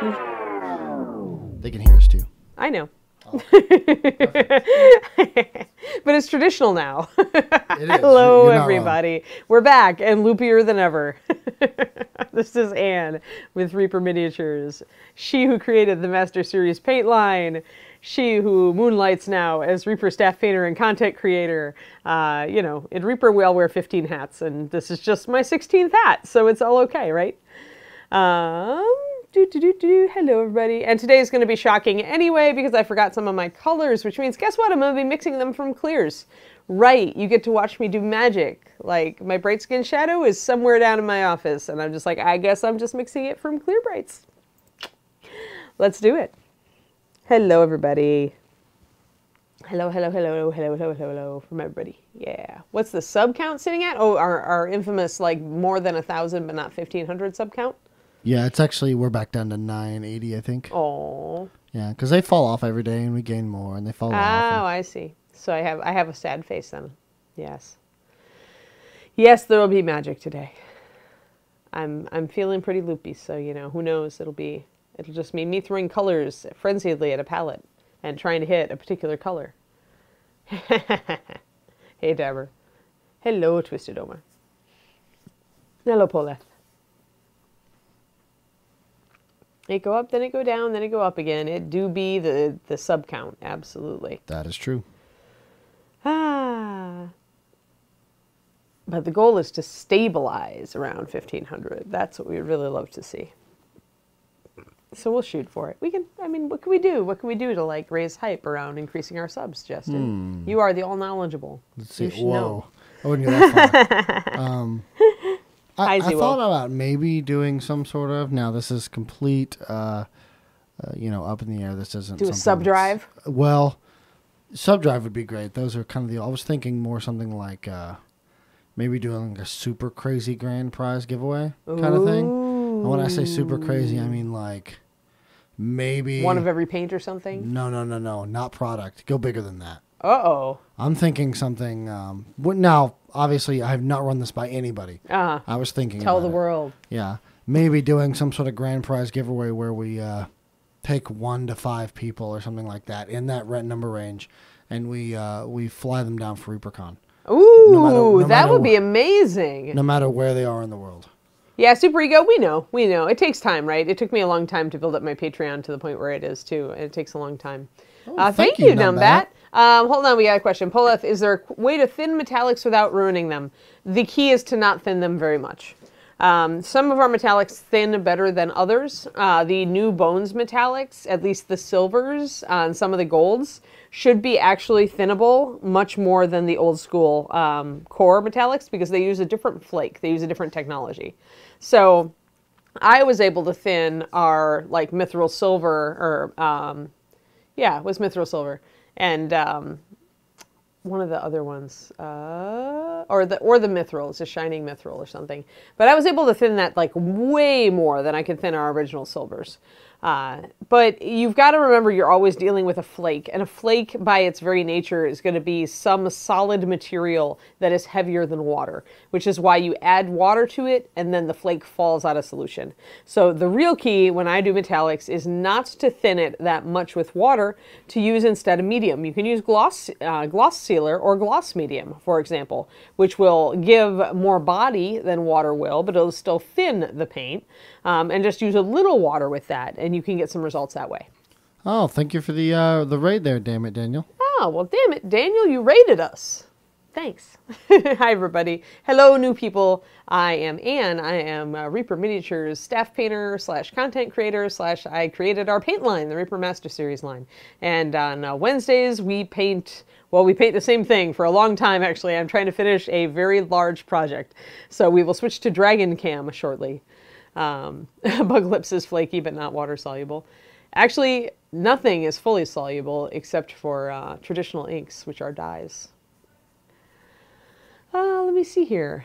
They can hear us too. I know. Oh, but it's traditional now. it is. Hello, You're not everybody. wrong. We're back and loopier than ever. This is Anne with Reaper Miniatures. She who created the Master Series paint line. She who moonlights now as Reaper staff painter and content creator. You know, in Reaper we all wear 15 hats, and this is just my 16th hat, so it's all okay, right? Hello, everybody. And today is going to be shocking anyway because I forgot some of my colors, which means, guess what? I'm going to be mixing them from clears. Right, you get to watch me do magic. Like, my bright skin shadow is somewhere down in my office, and I'm just like, I guess I'm just mixing it from clear brights. Let's do it. Hello, everybody. Hello, hello, hello, hello, hello, hello, hello from everybody. Yeah. What's the sub count sitting at? Oh, our infamous, like, more than 1,000 but not 1,500 sub count? Yeah, it's actually, we're back down to 980, I think. Oh. Yeah, because they fall off every day and we gain more and they fall off. Oh, I see. So I have a sad face then. Yes. Yes, there will be magic today. I'm feeling pretty loopy, so you know, who knows, it'll just be me throwing colors frenziedly at a palette and trying to hit a particular color. Hey Dabber. Hello Twisted Oma. Hello Poleth. It go up, then it go down, then it go up again. It do be the sub count, absolutely. That is true. Ah. But the goal is to stabilize around 1,500. That's what we would really love to see. So we'll shoot for it. What can we do? What can we do to like raise hype around increasing our subs, Justin? You are the all knowledgeable. Let's see. You should Whoa. know. I wouldn't go that far. I Zero. thought about maybe doing some sort of, now this is complete, you know, up in the air. This isn't Do a something sub drive? Well, sub drive would be great. Those are kind of I was thinking more something like maybe doing like a super crazy grand prize giveaway kind of thing. And when I say super crazy, I mean like maybe one of every paint or something? No, not product. Go bigger than that. Uh-oh. I'm thinking something. Now, obviously, I have not run this by anybody. I was thinking. Tell about the world. Yeah, maybe doing some sort of grand prize giveaway where we take 1 to 5 people or something like that in that number range, and we fly them down for ReaperCon. Ooh, that would be amazing. No matter where they are in the world. Yeah, Super Ego, we know. It takes time, right? It took me a long time to build up my Patreon to the point where it is, too. It takes a long time. Thank you, Numbat. Hold on, we got a question. Poleth, is there a way to thin metallics without ruining them? The key is to not thin them very much. Some of our metallics thin better than others. The new Bones metallics, at least the silvers and some of the golds, should be actually thinnable much more than the old school core metallics because they use a different flake. They use a different technology. So I was able to thin our like mithril silver or yeah, it was mithril silver. And one of the other ones, or the mithril, it's a shining mithril or something. But I was able to thin that like way more than I could thin our original silvers. But you've got to remember you're always dealing with a flake, and a flake by its very nature is going to be some solid material that is heavier than water, which is why you add water to it and then the flake falls out of solution. So the real key when I do metallics is not to thin it that much with water, to use instead a medium. You can use gloss sealer or gloss medium, for example, which will give more body than water will, but it'll still thin the paint, and just use a little water with that, and you can get some results that way. Oh, thank you for the raid there, damn it, Daniel. Oh, well, damn it, Daniel, you raided us. Thanks. Hi, everybody. Hello, new people. I am Anne. I am Reaper Miniatures staff painter / content creator / I created our paint line, the Reaper Master Series line. And on Wednesdays, we paint, well, we paint the same thing for a long time, actually. I'm trying to finish a very large project. So we will switch to Dragon Cam shortly. Bug Lips is flaky, but not water soluble. Actually, nothing is fully soluble except for traditional inks, which are dyes. Let me see here.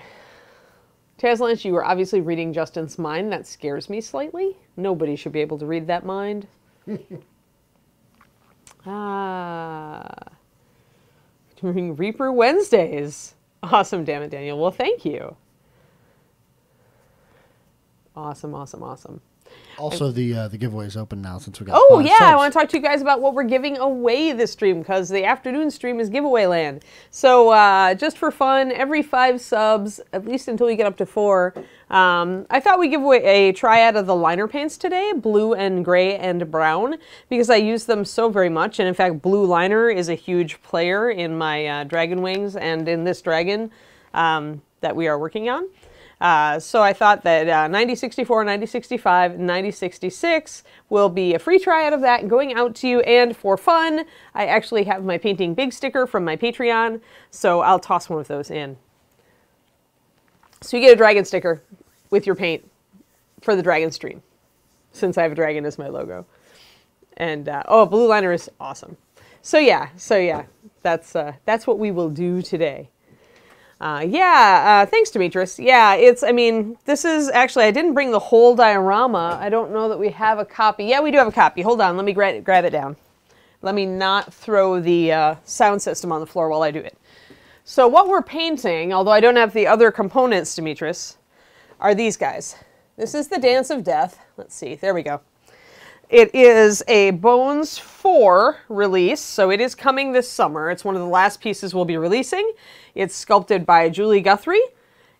Tazlanch, you were obviously reading Justin's mind. That scares me slightly. Nobody should be able to read that mind. Doing Reaper Wednesdays. Awesome, damn it, Daniel. Well, thank you. Awesome, awesome, awesome. Also, the giveaway is open now since we got. Oh 5 yeah, subs. I want to talk to you guys about what we're giving away this stream because the afternoon stream is giveaway land. So just for fun, every 5 subs, at least until we get up to 4, I thought we'd give away a triad of the liner paints today, blue and gray and brown, because I use them so very much. And in fact, blue liner is a huge player in my dragon wings and in this dragon that we are working on. So I thought that 9064, 9065, 9066 will be a free triad of that going out to you. And for fun, I actually have my Painting Big sticker from my Patreon, so I'll toss one of those in. So you get a dragon sticker with your paint for the dragon stream, since I have a dragon as my logo. And oh, blue liner is awesome. So yeah, that's what we will do today. Thanks, Demetrius. Yeah, I mean, this is actually, I didn't bring the whole diorama. I don't know that we have a copy. Yeah, we do have a copy. Hold on, let me grab it down. Let me not throw the sound system on the floor while I do it. So what we're painting, although I don't have the other components, Demetrius, are these guys. This is the Dance of Death. Let's see, there we go. It is a Bones 4 release, so it is coming this summer. It's one of the last pieces we'll be releasing. It's sculpted by Julie Guthrie,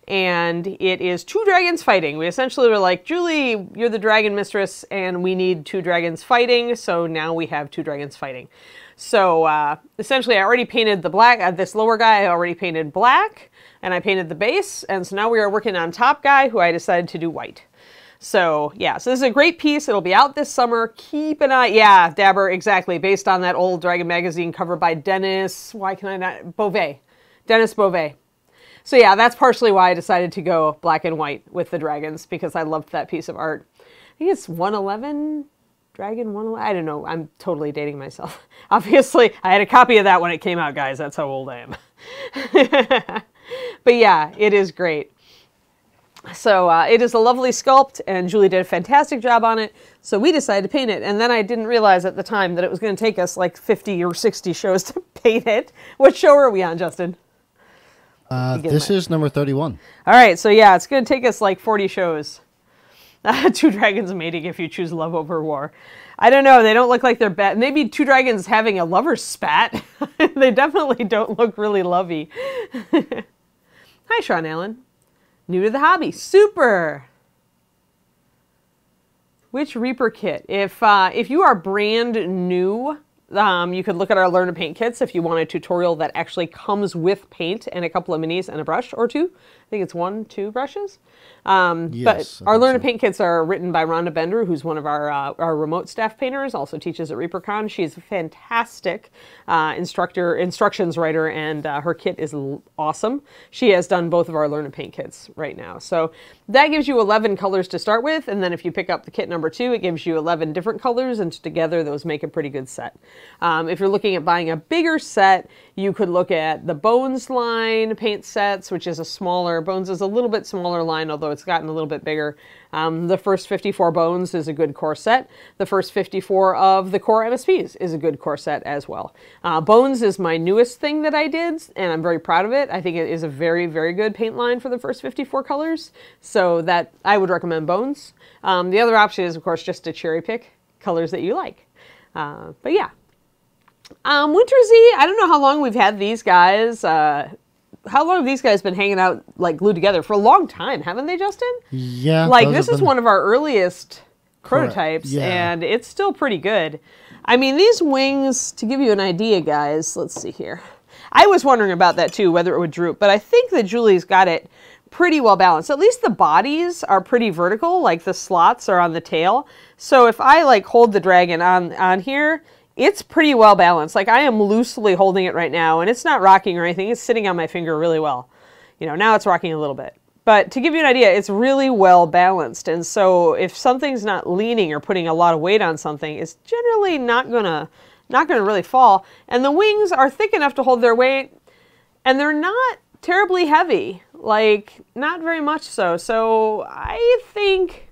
and it is 2 dragons fighting. We essentially were like, Julie, you're the dragon mistress, and we need 2 dragons fighting, so now we have 2 dragons fighting. So essentially, I already painted the black, this lower guy I already painted black, and I painted the base, and so now we are working on top guy, who I decided to do white. So yeah, so this is a great piece. It'll be out this summer. Keep an eye. Yeah, Dabber, exactly. Based on that old Dragon magazine cover by Dennis. Why can I not? Beauvais. Dennis Beauvais. So yeah, that's partially why I decided to go black and white with the dragons, because I loved that piece of art. I think it's 111. Dragon 111. I don't know. I'm totally dating myself. Obviously, I had a copy of that when it came out, guys. That's how old I am. But yeah, it is great. So it is a lovely sculpt, and Julie did a fantastic job on it, so we decided to paint it. And then I didn't realize at the time that it was going to take us like 50 or 60 shows to paint it. What show are we on, Justin? This is number 31. All right, so yeah, it's going to take us like 40 shows. 2 dragons mating if you choose love over war. I don't know, they don't look like they're bad. Maybe 2 dragons having a lover's spat. They definitely don't look really lovey. Hi, Sean Allen. New to the hobby. Super! Which Reaper kit? If you are brand new, you could look at our Learn to Paint kits if you want a tutorial that actually comes with paint and a couple of minis and a brush or 2. I think it's 1, 2 brushes. But our Learn to Paint kits are written by Rhonda Bender, who's one of our remote staff painters, also teaches at ReaperCon. She's a fantastic instructions writer, and her kit is awesome. She has done both of our Learn to Paint kits right now. So that gives you 11 colors to start with, and then if you pick up the kit number 2, it gives you 11 different colors, and together those make a pretty good set. If you're looking at buying a bigger set, you could look at the Bones line paint sets, which is a smaller, Bones is a little bit smaller line, although it's gotten a little bit bigger. The first 54 Bones is a good core set. The first 54 of the core MSPs is a good core set as well. Bones is my newest thing that I did, and I'm very proud of it. I think it is a very, very good paint line for the first 54 colors, so that I would recommend Bones. The other option is, of course, just to cherry pick colors that you like. But yeah. Wintersy, I don't know how long we've had these guys. How long have these guys been hanging out, like, glued together? For a long time, haven't they, Justin? Yeah. Like, this is one of our earliest prototypes, yeah. And it's still pretty good. I mean, these wings, to give you an idea, guys, let's see here. I was wondering about that, too, whether it would droop, but I think that Julie's got it pretty well balanced. At least the bodies are pretty vertical, like the slots are on the tail. So if I, like, hold the dragon on here, it's pretty well balanced. Like, I am loosely holding it right now, and it's not rocking or anything. It's sitting on my finger really well. You know, now it's rocking a little bit. But to give you an idea, it's really well balanced. And so if something's not leaning or putting a lot of weight on something, it's generally not gonna really fall. And the wings are thick enough to hold their weight, and they're not terribly heavy. Like, not very much so. So I think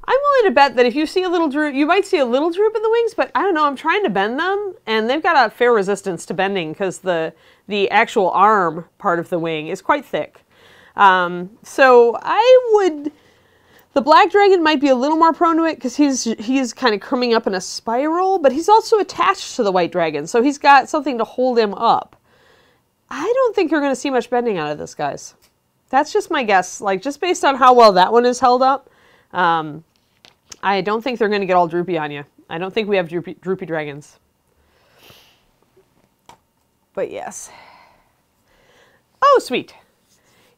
I'm willing to bet that if you see a little droop, you might see a little droop in the wings, but I don't know, I'm trying to bend them, and they've got a fair resistance to bending because the actual arm part of the wing is quite thick. So I would The black dragon might be a little more prone to it because he's kind of coming up in a spiral, but he's also attached to the white dragon, so he's got something to hold him up. I don't think you're going to see much bending out of this, guys. That's just my guess. Like, just based on how well that one is held up, I don't think they're going to get all droopy on you. I don't think we have droopy dragons. But yes. Oh, sweet.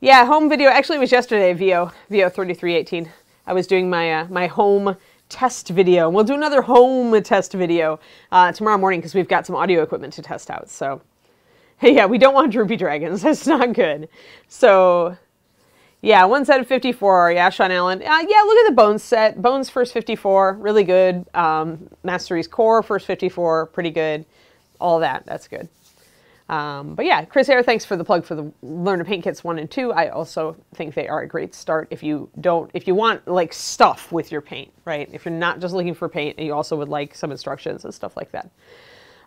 Yeah, home video. Actually, it was yesterday, VO 3318. I was doing my my home test video. We'll do another home test video tomorrow morning because we've got some audio equipment to test out. So, yeah, we don't want droopy dragons. That's not good. So, yeah, one set of 54. Yeah, Sean Allen. Yeah, look at the Bones set. Bones first 54, really good. Mastery's Core first 54, pretty good. All that, that's good. But yeah, Chris Hare, thanks for the plug for the Learn to Paint Kits 1 and 2. I also think they are a great start if you want like stuff with your paint, right? If you're not just looking for paint and you also would like some instructions and stuff like that.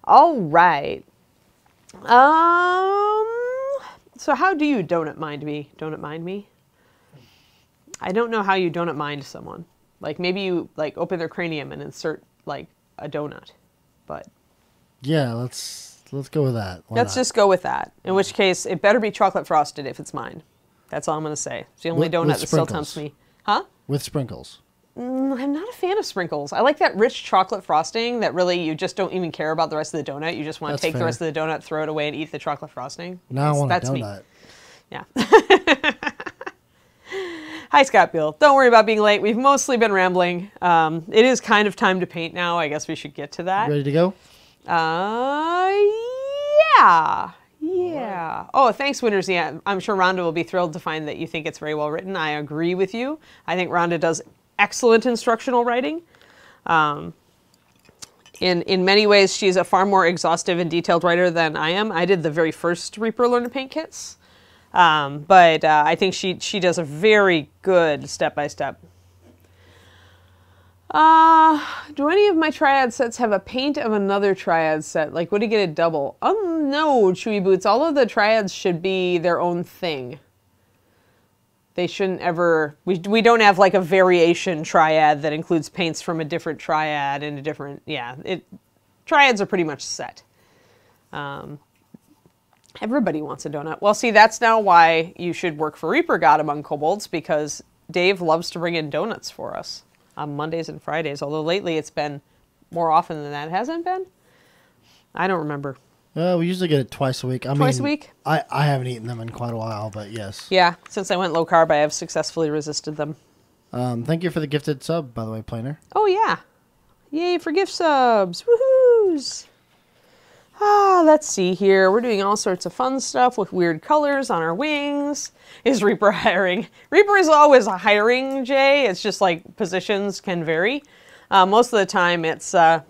All right. So how do you donut mind me? Donut mind me? I don't know how you donut mind someone. Like maybe you like open their cranium and insert like a donut, but. Yeah, let's go with that. Let's just go with that. In which case, it better be chocolate frosted if it's mine. That's all I'm going to say. It's the only donut that still tempts me. Huh? With sprinkles. I'm not a fan of sprinkles. I like that rich chocolate frosting that really you just don't even care about the rest of the donut. You just want to take the rest of the donut, throw it away, and eat the chocolate frosting. Now I want a donut. Me. Yeah. Hi, Scott Beal. Don't worry about being late. We've mostly been rambling. It is kind of time to paint now. I guess we should get to that. Ready to go? Yeah. Right. Oh, thanks, Winners. Yeah, I'm sure Rhonda will be thrilled to find that you think it's very well written. I agree with you. I think Rhonda does excellent instructional writing. In many ways, she's a far more exhaustive and detailed writer than I am. I did the very first Reaper Learn to Paint kits. But I think she does a very good step-by-step. Do any of my triad sets have a paint of another triad set? Like, would it get a double? No, Chewy Boots. All of the triads should be their own thing. They shouldn't ever... We don't have, like, a variation triad that includes paints from a different triad and a different... Yeah, triads are pretty much set. Everybody wants a donut. Well, see, that's now why you should work for Reaper God Among Kobolds, because Dave loves to bring in donuts for us on Mondays and Fridays, although lately it's been more often than that. Hasn't it been? I don't remember. We usually get it twice a week. Twice a week? I haven't eaten them in quite a while, but yes. Yeah, since I went low carb, I have successfully resisted them. Thank you for the gifted sub, by the way, Planer. Oh, yeah. Yay for gift subs. Woohoos. Let's see here. We're doing all sorts of fun stuff with weird colors on our wings. Is Reaper hiring? Reaper is always hiring, Jay. It's just like positions can vary. Most of the time it's out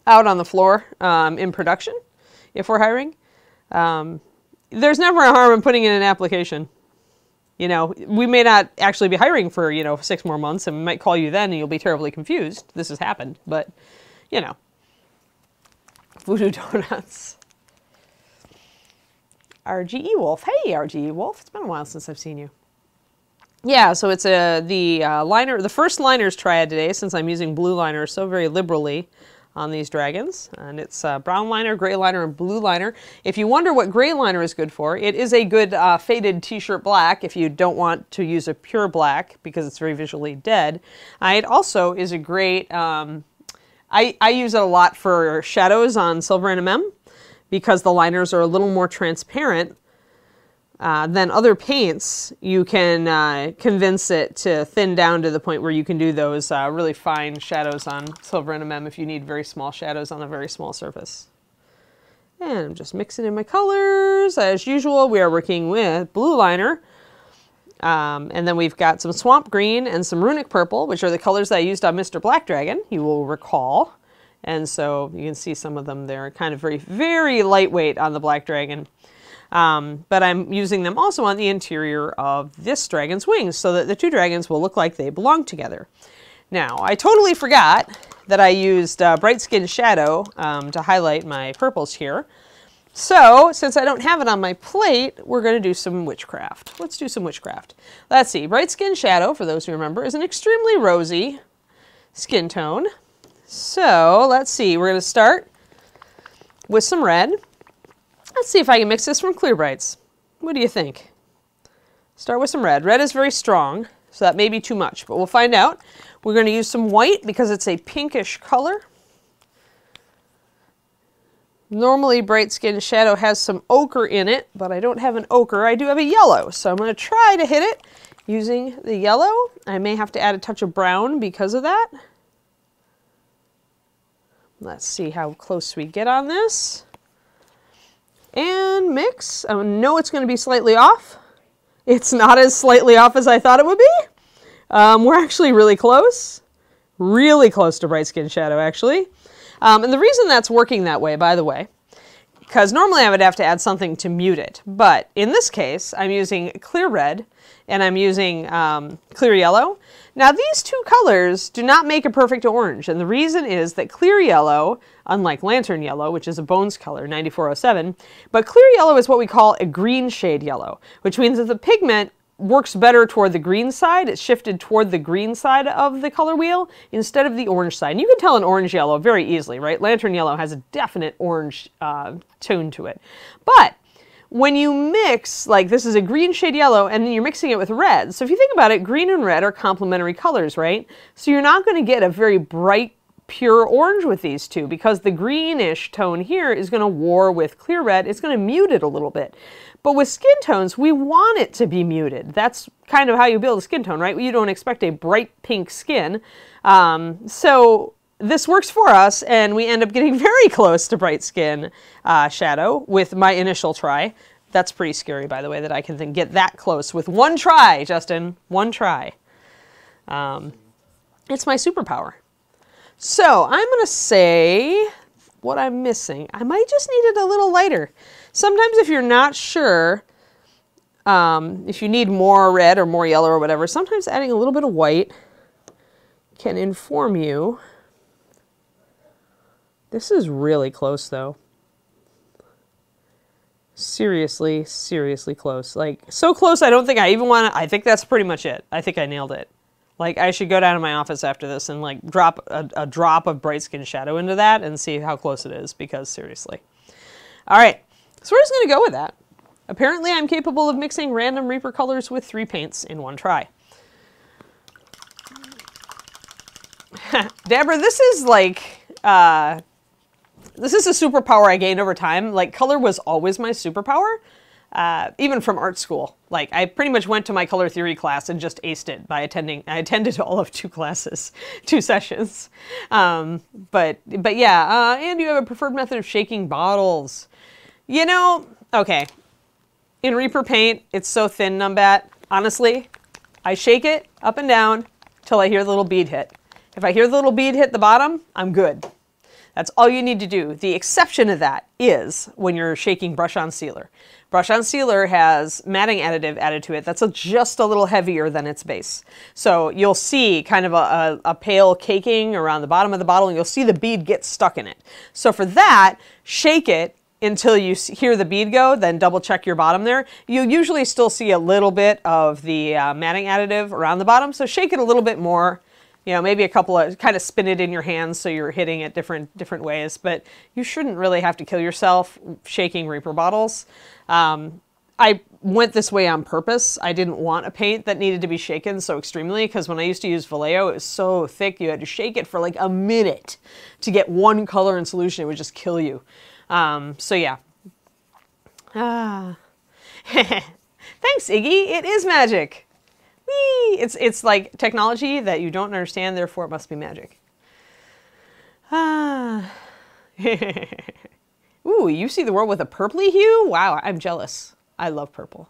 on the floor in production if we're hiring. There's never a harm in putting in an application. You know, we may not actually be hiring for, 6 more months, and we might call you then and you'll be terribly confused. This has happened, but, Voodoo Donuts. RGE Wolf. Hey, RGE Wolf. It's been a while since I've seen you. Yeah, so it's the first liners triad today, since I'm using blue liners so very liberally on these dragons. And it's brown liner, gray liner, and blue liner. If you wonder what gray liner is good for, it is a good faded t-shirt black if you don't want to use a pure black because it's very visually dead. It also is a great... I use it a lot for shadows on Silver NMM because the liners are a little more transparent than other paints. You can convince it to thin down to the point where you can do those really fine shadows on Silver NMM if you need very small shadows on a very small surface. And I'm just mixing in my colors. As usual, we are working with blue liner. And then we've got some swamp green and some runic purple, which are the colors that I used on Mr. Black Dragon, you will recall. And so you can see some of them there, kind of very, very lightweight on the Black Dragon. But I'm using them also on the interior of this dragon's wings so that the two dragons will look like they belong together. Now, I totally forgot that I used Bright Skin Shadow to highlight my purples here. So, since I don't have it on my plate, we're going to do some witchcraft. Let's do some witchcraft. Let's see. Bright Skin Shadow, for those who remember, is an extremely rosy skin tone. So, let's see. We're going to start with some red. Let's see if I can mix this from Clear Brights. What do you think? Start with some red. Red is very strong, so that may be too much, but we'll find out. We're going to use some white because it's a pinkish color. Normally, Bright Skin Shadow has some ochre in it, but I don't have an ochre. I do have a yellow, so I'm going to try to hit it using the yellow. I may have to add a touch of brown because of that. Let's see how close we get on this. And mix. I know it's going to be slightly off. It's not as slightly off as I thought it would be. We're actually really close to Bright Skin Shadow, actually. And the reason that's working that way, by the way, because normally I would have to add something to mute it, but in this case, I'm using clear red and I'm using clear yellow. Now, these two colors do not make a perfect orange, and the reason is that clear yellow, unlike lantern yellow, which is a Bones color, 9407, but clear yellow is what we call a green shade yellow, which means that the pigment works better toward the green side. It's shifted toward the green side of the color wheel instead of the orange side. And you can tell an orange yellow very easily, right? Lantern yellow has a definite orange tone to it. But when you mix, like this is a green shade yellow, and then you're mixing it with red. So if you think about it, green and red are complementary colors, right? So you're not going to get a very bright, pure orange with these two because the greenish tone here is going to war with clear red. It's going to mute it a little bit. But with skin tones, we want it to be muted. That's kind of how you build a skin tone, right? You don't expect a bright pink skin. So this works for us, and we end up getting very close to Bright Skin Shadow with my initial try. That's pretty scary, by the way, that I can then get that close with one try, Justin. One try. It's my superpower. So I'm going to say what I'm missing. I might just need it a little lighter. Sometimes if you're not sure, if you need more red or more yellow or whatever, sometimes adding a little bit of white can inform you. This is really close, though. Seriously, seriously close. Like, so close I don't think I even want to, I think that's pretty much it. I think I nailed it. Like, I should go down to my office after this and, like, drop a drop of Bright Skin Shadow into that and see how close it is, because seriously. All right. So we're just going to go with that. Apparently, I'm capable of mixing random Reaper colors with 3 paints in one try. Deborah, this is like, this is a superpower I gained over time. Like, color was always my superpower, even from art school. Like, I pretty much went to my color theory class and just aced it by attending. I attended all of 2 classes, 2 sessions. But yeah, and you have a preferred method of shaking bottles. You know, okay, in Reaper paint, it's so thin, Numbat. Honestly, I shake it up and down till I hear the little bead hit. If I hear the little bead hit the bottom, I'm good. That's all you need to do. The exception to that is when you're shaking brush-on sealer. Brush-on sealer has matting additive added to it that's just a little heavier than its base. So you'll see kind of a pale caking around the bottom of the bottle, and you'll see the bead get stuck in it. So for that, shake it until you hear the bead go, then double check your bottom there. You usually still see a little bit of the matting additive around the bottom, so shake it a little bit more. You know, maybe a couple of, kind of spin it in your hands so you're hitting it different ways, but you shouldn't really have to kill yourself shaking Reaper bottles. I went this way on purpose. I didn't want a paint that needed to be shaken so extremely, because when I used to use Vallejo, it was so thick you had to shake it for like a minute to get one color in solution. It would just kill you. So yeah. Thanks, Iggy. It is magic. Whee! It's like technology that you don't understand, therefore it must be magic. Ooh, you see the world with a purpley hue? Wow, I'm jealous. I love purple.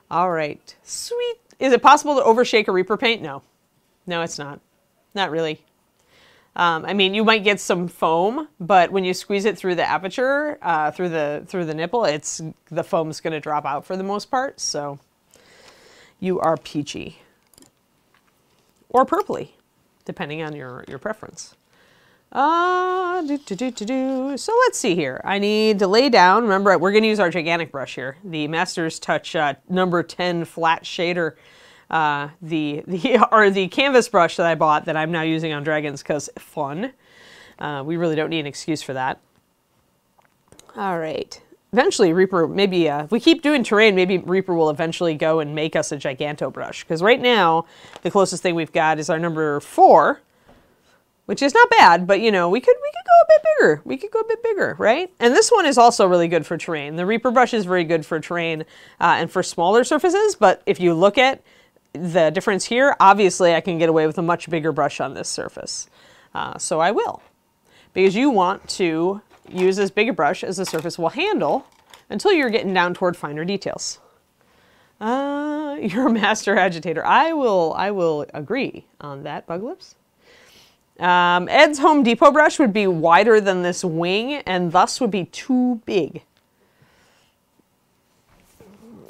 All right, sweet. Is it possible to overshake a Reaper paint? No. No, it's not. Not really. I mean, you might get some foam, but when you squeeze it through the aperture, through the nipple, the foam's going to drop out for the most part. So you are peachy or purpley, depending on your preference. So let's see here. I need to lay down. Remember, we're going to use our gigantic brush here. The Master's Touch number 10 flat shader. The canvas brush that I bought that I'm now using on dragons because fun. We really don't need an excuse for that. All right. Eventually, Reaper, maybe if we keep doing terrain, maybe Reaper will eventually go and make us a giganto brush. Because right now, the closest thing we've got is our number 4. Which is not bad, but you know, we could go a bit bigger. We could go a bit bigger, right? And this one is also really good for terrain. The Reaper brush is very good for terrain and for smaller surfaces, but if you look at the difference here, obviously I can get away with a much bigger brush on this surface. So I will. Because you want to use as big a brush as the surface will handle until you're getting down toward finer details. You're a master agitator. I will agree on that, Bug Lips. Ed's Home Depot brush would be wider than this wing and thus would be too big.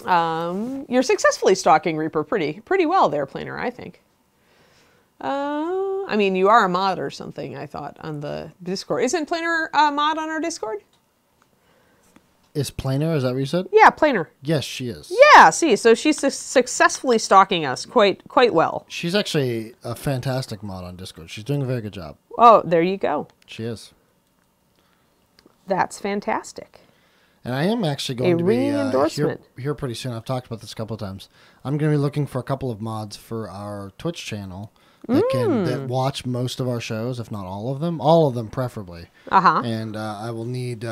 You're successfully stalking Reaper pretty well there, Planer, I think. I mean, you are a mod or something, I thought, on the Discord. Isn't Planer a mod on our Discord? Is Planer, is that what you said? Yeah, Planer. Yes, she is. Yeah, see, so she's successfully stalking us quite well. She's actually a fantastic mod on Discord. She's doing a very good job. Oh, there you go. She is. That's fantastic. And I am actually going to be here pretty soon. I've talked about this a couple of times. I'm going to be looking for a couple of mods for our Twitch channel that watch most of our shows, if not all of them preferably. And I will need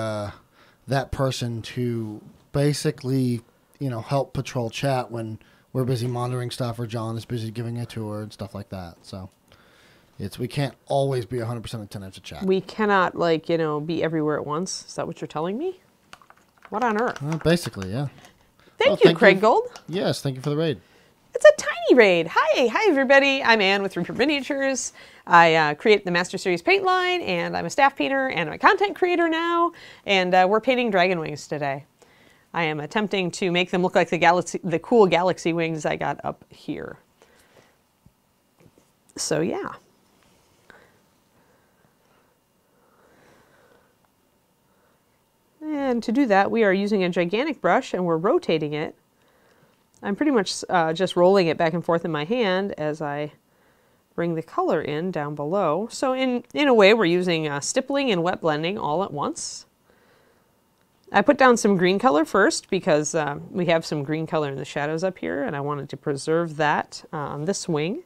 that person to basically, you know, help patrol chat when we're busy monitoring stuff or John is busy giving a tour and stuff like that. So we can't always be 100% attentive to chat. We cannot, like, you know, be everywhere at once. Is that what you're telling me? What on earth? Basically, yeah. Thank you, Craig Gold. Yes, thank you for the raid. It's a tiny raid. Hi everybody. I'm Ann with Reaper Miniatures. I create the Master Series paint line, and I'm a staff painter and I'm a content creator now. And we're painting dragon wings today. I am attempting to make them look like the cool galaxy wings I got up here. So yeah. And to do that, we are using a gigantic brush and we're rotating it. I'm pretty much just rolling it back and forth in my hand as I bring the color in down below. So in a way, we're using stippling and wet blending all at once. I put down some green color first because we have some green color in the shadows up here, and I wanted to preserve that on this wing.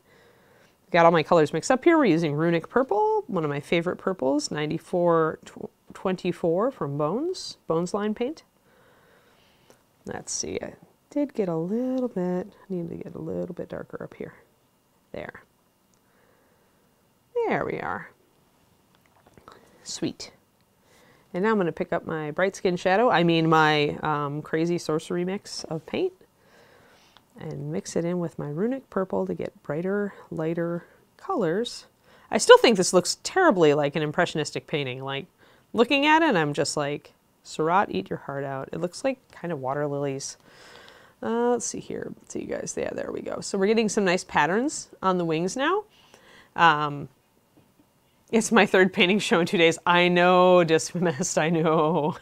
Got all my colors mixed up here. We're using Runic Purple, one of my favorite purples, 9424 from Bones Line Paint. Let's see, I did get a little bit, need to get a little bit darker up here. There we are. Sweet. And now I'm going to pick up my Bright Skin Shadow, my Crazy Sorcery mix of paint, and mix it in with my Runic Purple to get brighter, lighter colors. I still think this looks terribly like an impressionistic painting. Like, looking at it, I'm just like, Surat, eat your heart out. It looks like kind of water lilies. Let's see here. Let's see, you guys. Yeah, there we go. So we're getting some nice patterns on the wings now. It's my third painting show in 2 days. I know, Dismissed, I know.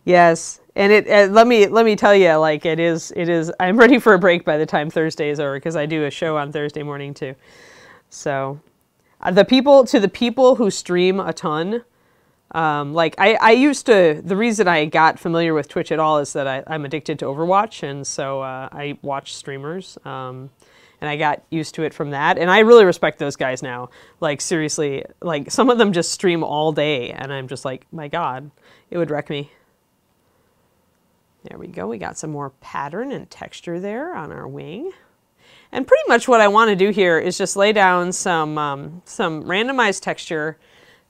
Yes, and let me tell you, like, it is. I'm ready for a break by the time Thursday is over because I do a show on Thursday morning too. So, the people who stream a ton, like I used to. The reason I got familiar with Twitch at all is that I'm addicted to Overwatch, and so I watch streamers. And I got used to it from that. And I really respect those guys now. Like, seriously, like, some of them just stream all day. And I'm just like, my God, it would wreck me. There we go. We got some more pattern and texture there on our wing. And pretty much what I want to do here is just lay down some randomized texture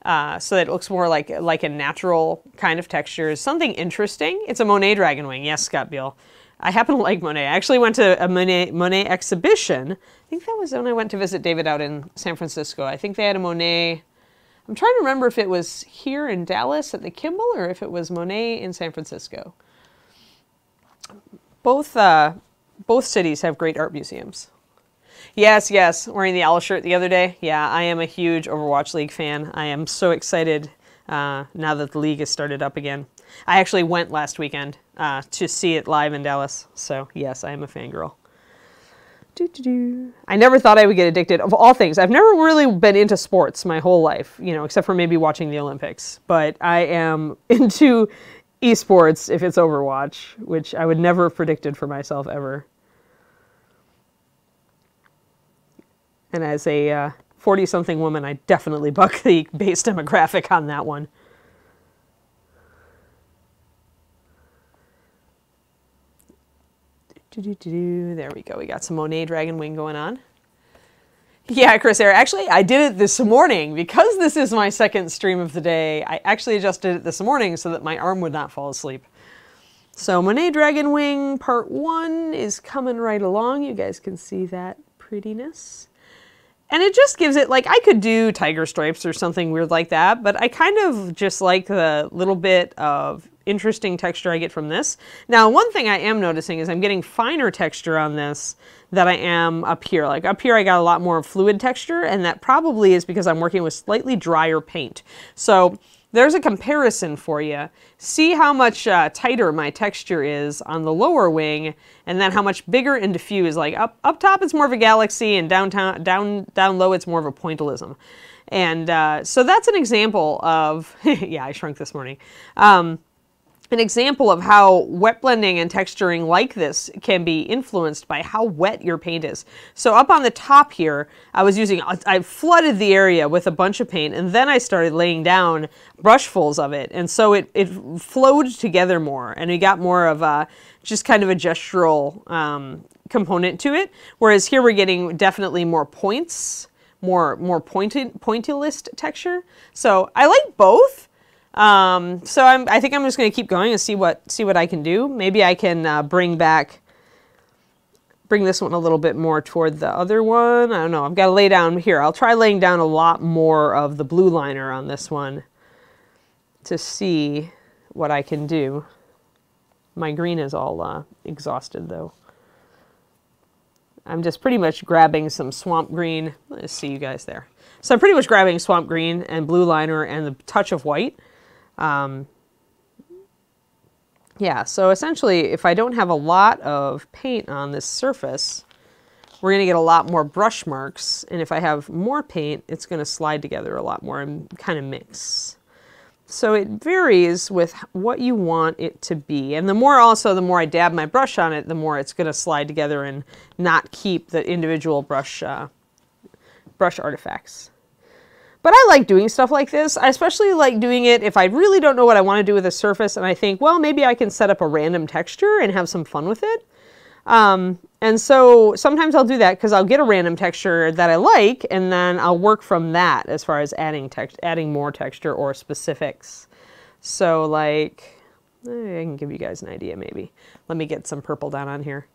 so that it looks more like a natural kind of texture. Something interesting. It's a Monet dragon wing. Yes, Scott Beale. I happen to like Monet. I actually went to a Monet exhibition. I think that was when I went to visit David out in San Francisco. I think they had a Monet. I'm trying to remember if it was here in Dallas at the Kimball or if it was Monet in San Francisco. Both cities have great art museums. Yes, yes. Wearing the owl shirt the other day. Yeah, I am a huge Overwatch League fan. I am so excited now that the league has started up again. I actually went last weekend to see it live in Dallas. So, yes, I am a fangirl. I never thought I would get addicted. Of all things, I've never really been into sports my whole life, you know, except for maybe watching the Olympics. But I am into esports if it's Overwatch, which I would never have predicted for myself ever. And as a 40-something woman, I definitely buck the base demographic on that one. There we go. We got some Monet Dragon Wing going on. Yeah, Chris Air. Actually, I did it this morning. Because this is my second stream of the day, I actually adjusted it this morning so that my arm would not fall asleep. So Monet Dragon Wing Part 1 is coming right along. You guys can see that prettiness. And it just gives it, like, I could do tiger stripes or something weird like that, but I kind of just like the little bit of interesting texture I get from this. Now, one thing I am noticing is I'm getting finer texture on this than I am up here. Like, up here I got a lot more fluid texture, and that probably is because I'm working with slightly drier paint. So there's a comparison for you. See how much tighter my texture is on the lower wing, and then how much bigger and diffuse. Like up top it's more of a galaxy, and down low it's more of a pointillism. And so that's an example of, yeah, I shrunk this morning. An example of how wet blending and texturing like this can be influenced by how wet your paint is. So up on the top here, I flooded the area with a bunch of paint, and then I started laying down brushfuls of it. And so it flowed together more, and we got more of just kind of a gestural component to it. Whereas here we're getting definitely more points, more pointillist texture. So I like both. So I think I'm just going to keep going and see what I can do. Maybe I can bring this one a little bit more toward the other one. I don't know. I've got to lay down here. I'll try laying down a lot more of the blue liner on this one to see what I can do. My green is all exhausted though. I'm just pretty much grabbing some swamp green. Let's see you guys there. So I'm pretty much grabbing swamp green and blue liner and the touch of white. Yeah, so essentially, if I don't have a lot of paint on this surface, we're going to get a lot more brush marks. And if I have more paint, it's going to slide together a lot more and kind of mix. So it varies with what you want it to be. And the more I dab my brush on it, the more it's going to slide together and not keep the individual brush artifacts. But I like doing stuff like this. I especially like doing it if I really don't know what I want to do with a surface and I think, well, maybe I can set up a random texture and have some fun with it. And so sometimes I'll do that because I'll get a random texture that I like, and then I'll work from that as far as adding more texture or specifics. So like, I can give you guys an idea maybe. Let me get some purple down on here.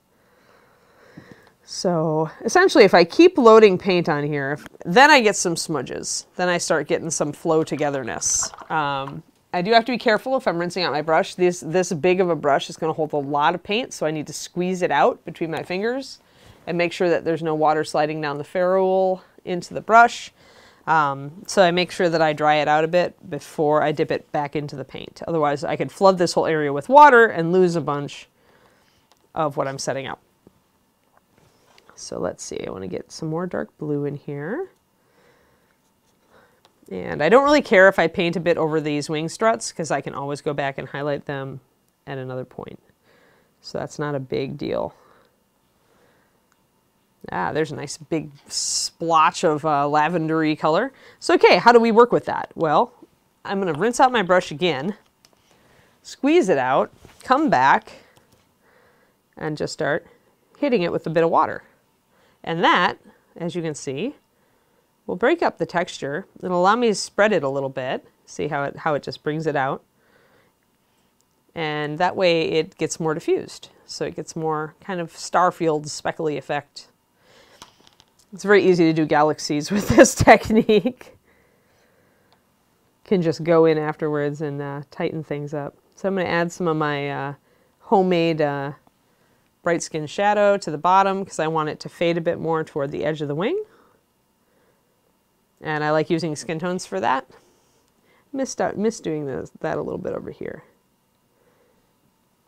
So essentially, if I keep loading paint on here, then I get some smudges. Then I start getting some flow togetherness. I do have to be careful if I'm rinsing out my brush. This big of a brush is going to hold a lot of paint, so I need to squeeze it out between my fingers and make sure that there's no water sliding down the ferrule into the brush. So I make sure that I dry it out a bit before I dip it back into the paint. Otherwise, I could flood this whole area with water and lose a bunch of what I'm setting up. So let's see, I want to get some more dark blue in here. And I don't really care if I paint a bit over these wing struts because I can always go back and highlight them at another point. So that's not a big deal. Ah, there's a nice big splotch of lavendery color. So okay, how do we work with that? Well, I'm going to rinse out my brush again, squeeze it out, come back, and just start hitting it with a bit of water. And that, as you can see, will break up the texture. It'll allow me to spread it a little bit. See how it just brings it out. And that way it gets more diffused. So it gets more kind of Starfield speckly effect. It's very easy to do galaxies with this technique. Can just go in afterwards and tighten things up. So I'm going to add some of my homemade bright skin shadow to the bottom because I want it to fade a bit more toward the edge of the wing. And I like using skin tones for that. Missed doing that a little bit over here.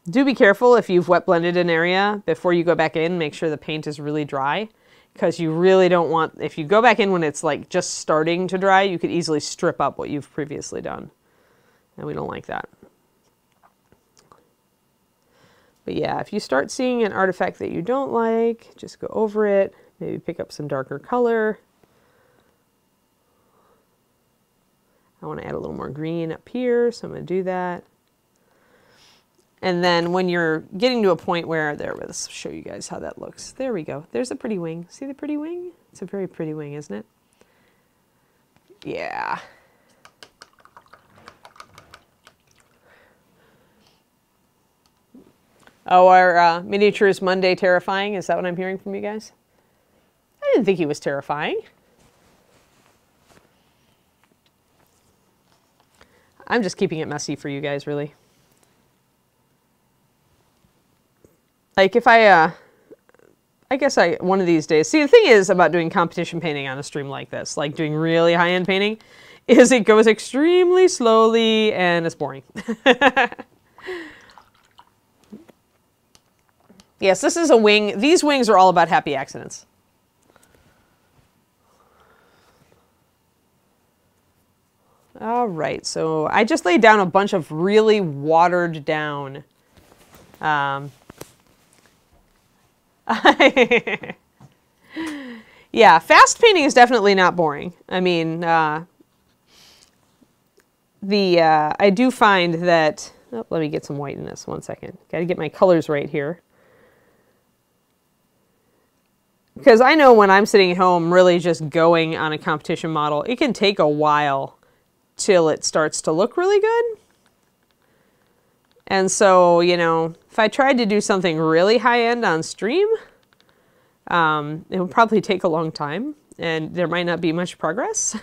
Do be careful if you've wet blended an area before you go back in, make sure the paint is really dry, because you really don't want, if you go back in when it's like just starting to dry, you could easily strip up what you've previously done. And we don't like that. But yeah, if you start seeing an artifact that you don't like, just go over it, maybe pick up some darker color. I want to add a little more green up here, so I'm going to do that. And then when you're getting to a point where, there, let's show you guys how that looks. There we go. There's a pretty wing. See the pretty wing? It's a very pretty wing, isn't it? Yeah. Oh, our miniature is Monday terrifying? Is that what I'm hearing from you guys? I didn't think he was terrifying. I'm just keeping it messy for you guys, really. Like if I guess one of these days, see the thing is about doing competition painting on a stream like this, like doing really high-end painting, is it goes extremely slowly and it's boring. Yes, this is a wing. These wings are all about happy accidents. All right, so I just laid down a bunch of really watered down yeah, fast painting is definitely not boring. I mean, I do find that, oh, let me get some white in this, 1 second. Got to get my colors right here. Because I know when I'm sitting at home really just going on a competition model, it can take a while till it starts to look really good. And so, you know, if I tried to do something really high-end on stream, it would probably take a long time, and there might not be much progress.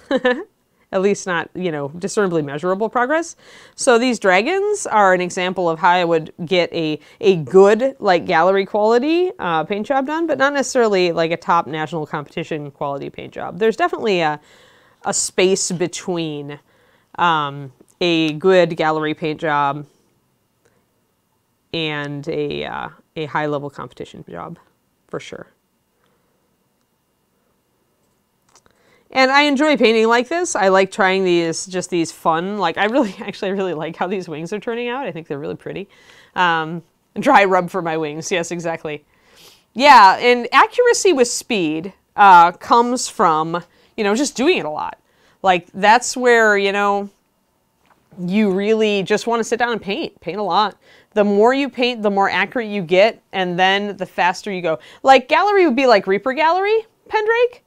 At least not, you know, discernibly measurable progress. So these dragons are an example of how I would get a good, like, gallery quality paint job done, but not necessarily like a top national competition quality paint job. There's definitely a space between a good gallery paint job and a high-level competition job, for sure. And I enjoy painting like this. I like trying these, just these fun, like I really like how these wings are turning out. I think they're really pretty. Dry rub for my wings, yes, exactly. Yeah, and accuracy with speed comes from, you know, just doing it a lot. Like that's where, you know, you really just want to sit down and paint a lot. The more you paint, the more accurate you get, and then the faster you go. Like gallery would be like Reaper Gallery, Pendrake.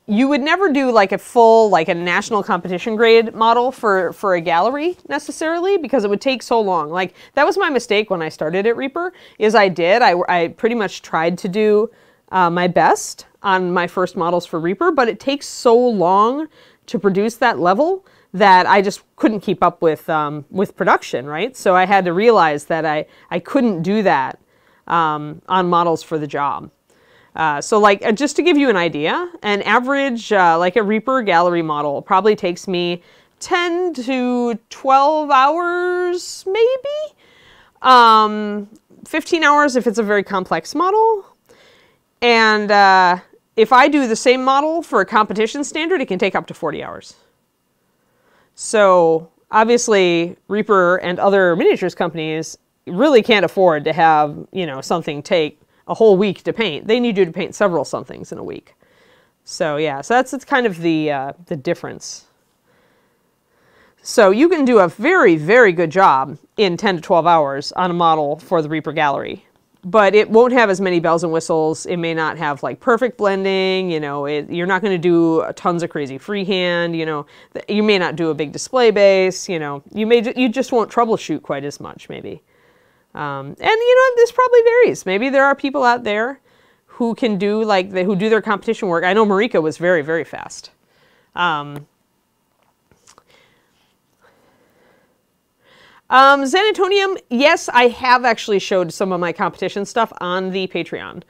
You would never do like a full, like a national competition grade model for a gallery necessarily, because it would take so long. Like that was my mistake when I started at Reaper, is I pretty much tried to do my best on my first models for Reaper, but it takes so long to produce that level that I just couldn't keep up with production, right? So I had to realize that I couldn't do that on models for the job. So like, just to give you an idea, an average, like a Reaper gallery model probably takes me 10 to 12 hours, maybe? 15 hours if it's a very complex model. And if I do the same model for a competition standard, it can take up to 40 hours. So obviously Reaper and other miniatures companies really can't afford to have, you know, something take a whole week to paint. They need you to paint several somethings in a week. So yeah, so that's kind of the difference. So you can do a very, very good job in 10 to 12 hours on a model for the Reaper Gallery, but it won't have as many bells and whistles. It may not have like perfect blending, you know, you're not going to do tons of crazy freehand, you know, you may not do a big display base, you know, you just won't troubleshoot quite as much maybe. And you know, this probably varies. Maybe there are people out there who can do who do their competition work. I know Marika was very, very fast. Xanatonium, yes, I have actually showed some of my competition stuff on the Patreon,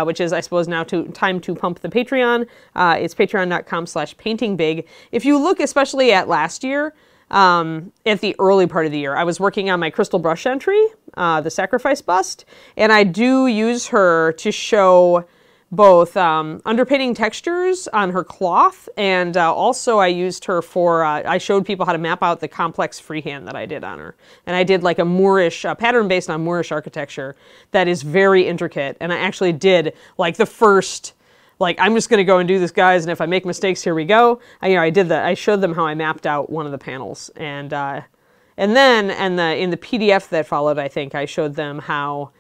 which is, I suppose, now time to pump the Patreon. It's patreon.com/paintingbig. If you look especially at last year, at the early part of the year, I was working on my crystal brush entry, the sacrifice bust, and I do use her to show both underpainting textures on her cloth, and also I used her for, I showed people how to map out the complex freehand that I did on her. And I did like a Moorish, pattern based on Moorish architecture that is very intricate. And I actually did like the first, like, I'm just going to go and do this, guys, and if I make mistakes, here we go. I did that. I showed them how I mapped out one of the panels. And then in the PDF that followed, I think I showed them how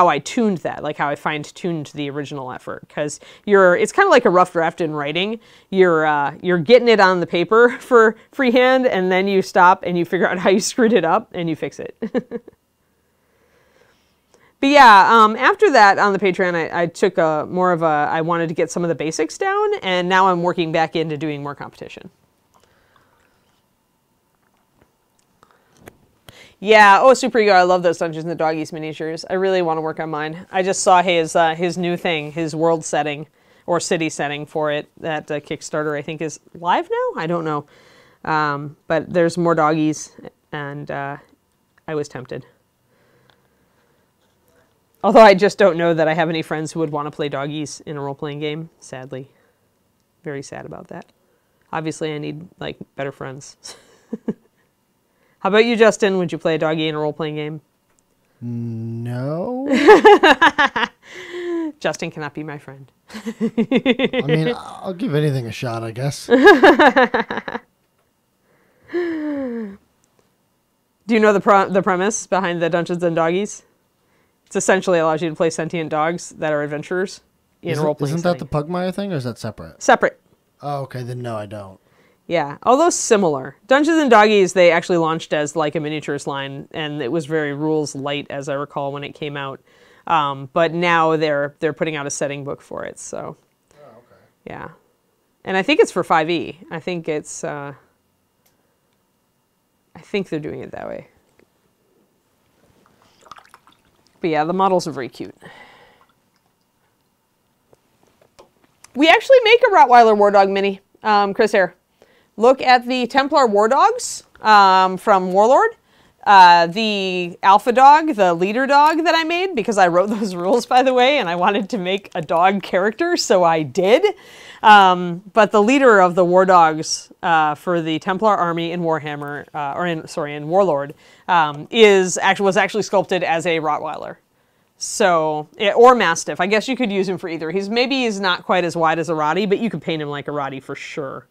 I tuned that, like how I fine-tuned the original effort, because it's kind of like a rough draft in writing. You're getting it on the paper for freehand, and then you stop and you figure out how you screwed it up and you fix it. But yeah, after that on the Patreon, I took I wanted to get some of the basics down, and now I'm working back into doing more competition. Yeah, oh, Super Ego, I love those Dungeons and Doggies miniatures. I really want to work on mine. I just saw his new thing, his world setting, or city setting for it, that Kickstarter I think is live now? I don't know. But there's more doggies, and I was tempted. Although I just don't know that I have any friends who would want to play doggies in a role-playing game, sadly. Very sad about that. Obviously, I need, like, better friends. How about you, Justin? Would you play a doggy in a role-playing game? No. Justin cannot be my friend. I mean, I'll give anything a shot, I guess. Do you know the premise behind the Dungeons and Doggies? It essentially allows you to play sentient dogs that are adventurers in a role-playing Isn't that the Pugmire thing, or is that separate? Separate. Oh, okay. Then no, I don't. Yeah, although similar. Dungeons and Doggies, they actually launched as like a miniatures line, and it was very rules light, as I recall, when it came out. But now they're putting out a setting book for it, so. Oh, okay. Yeah. And I think it's for 5e. I think it's, I think they're doing it that way. But yeah, the models are very cute. We actually make a Rottweiler War Dog mini, Chris Hare. Look at the Templar War Dogs from Warlord. The alpha dog, the leader dog that I made, because I wrote those rules, by the way, and I wanted to make a dog character, so I did. But the leader of the War Dogs for the Templar army in Warhammer, in Warlord, was actually sculpted as a Rottweiler. So, or Mastiff. I guess you could use him for either. Maybe he's not quite as wide as a Rottie, but you could paint him like a Rottie for sure.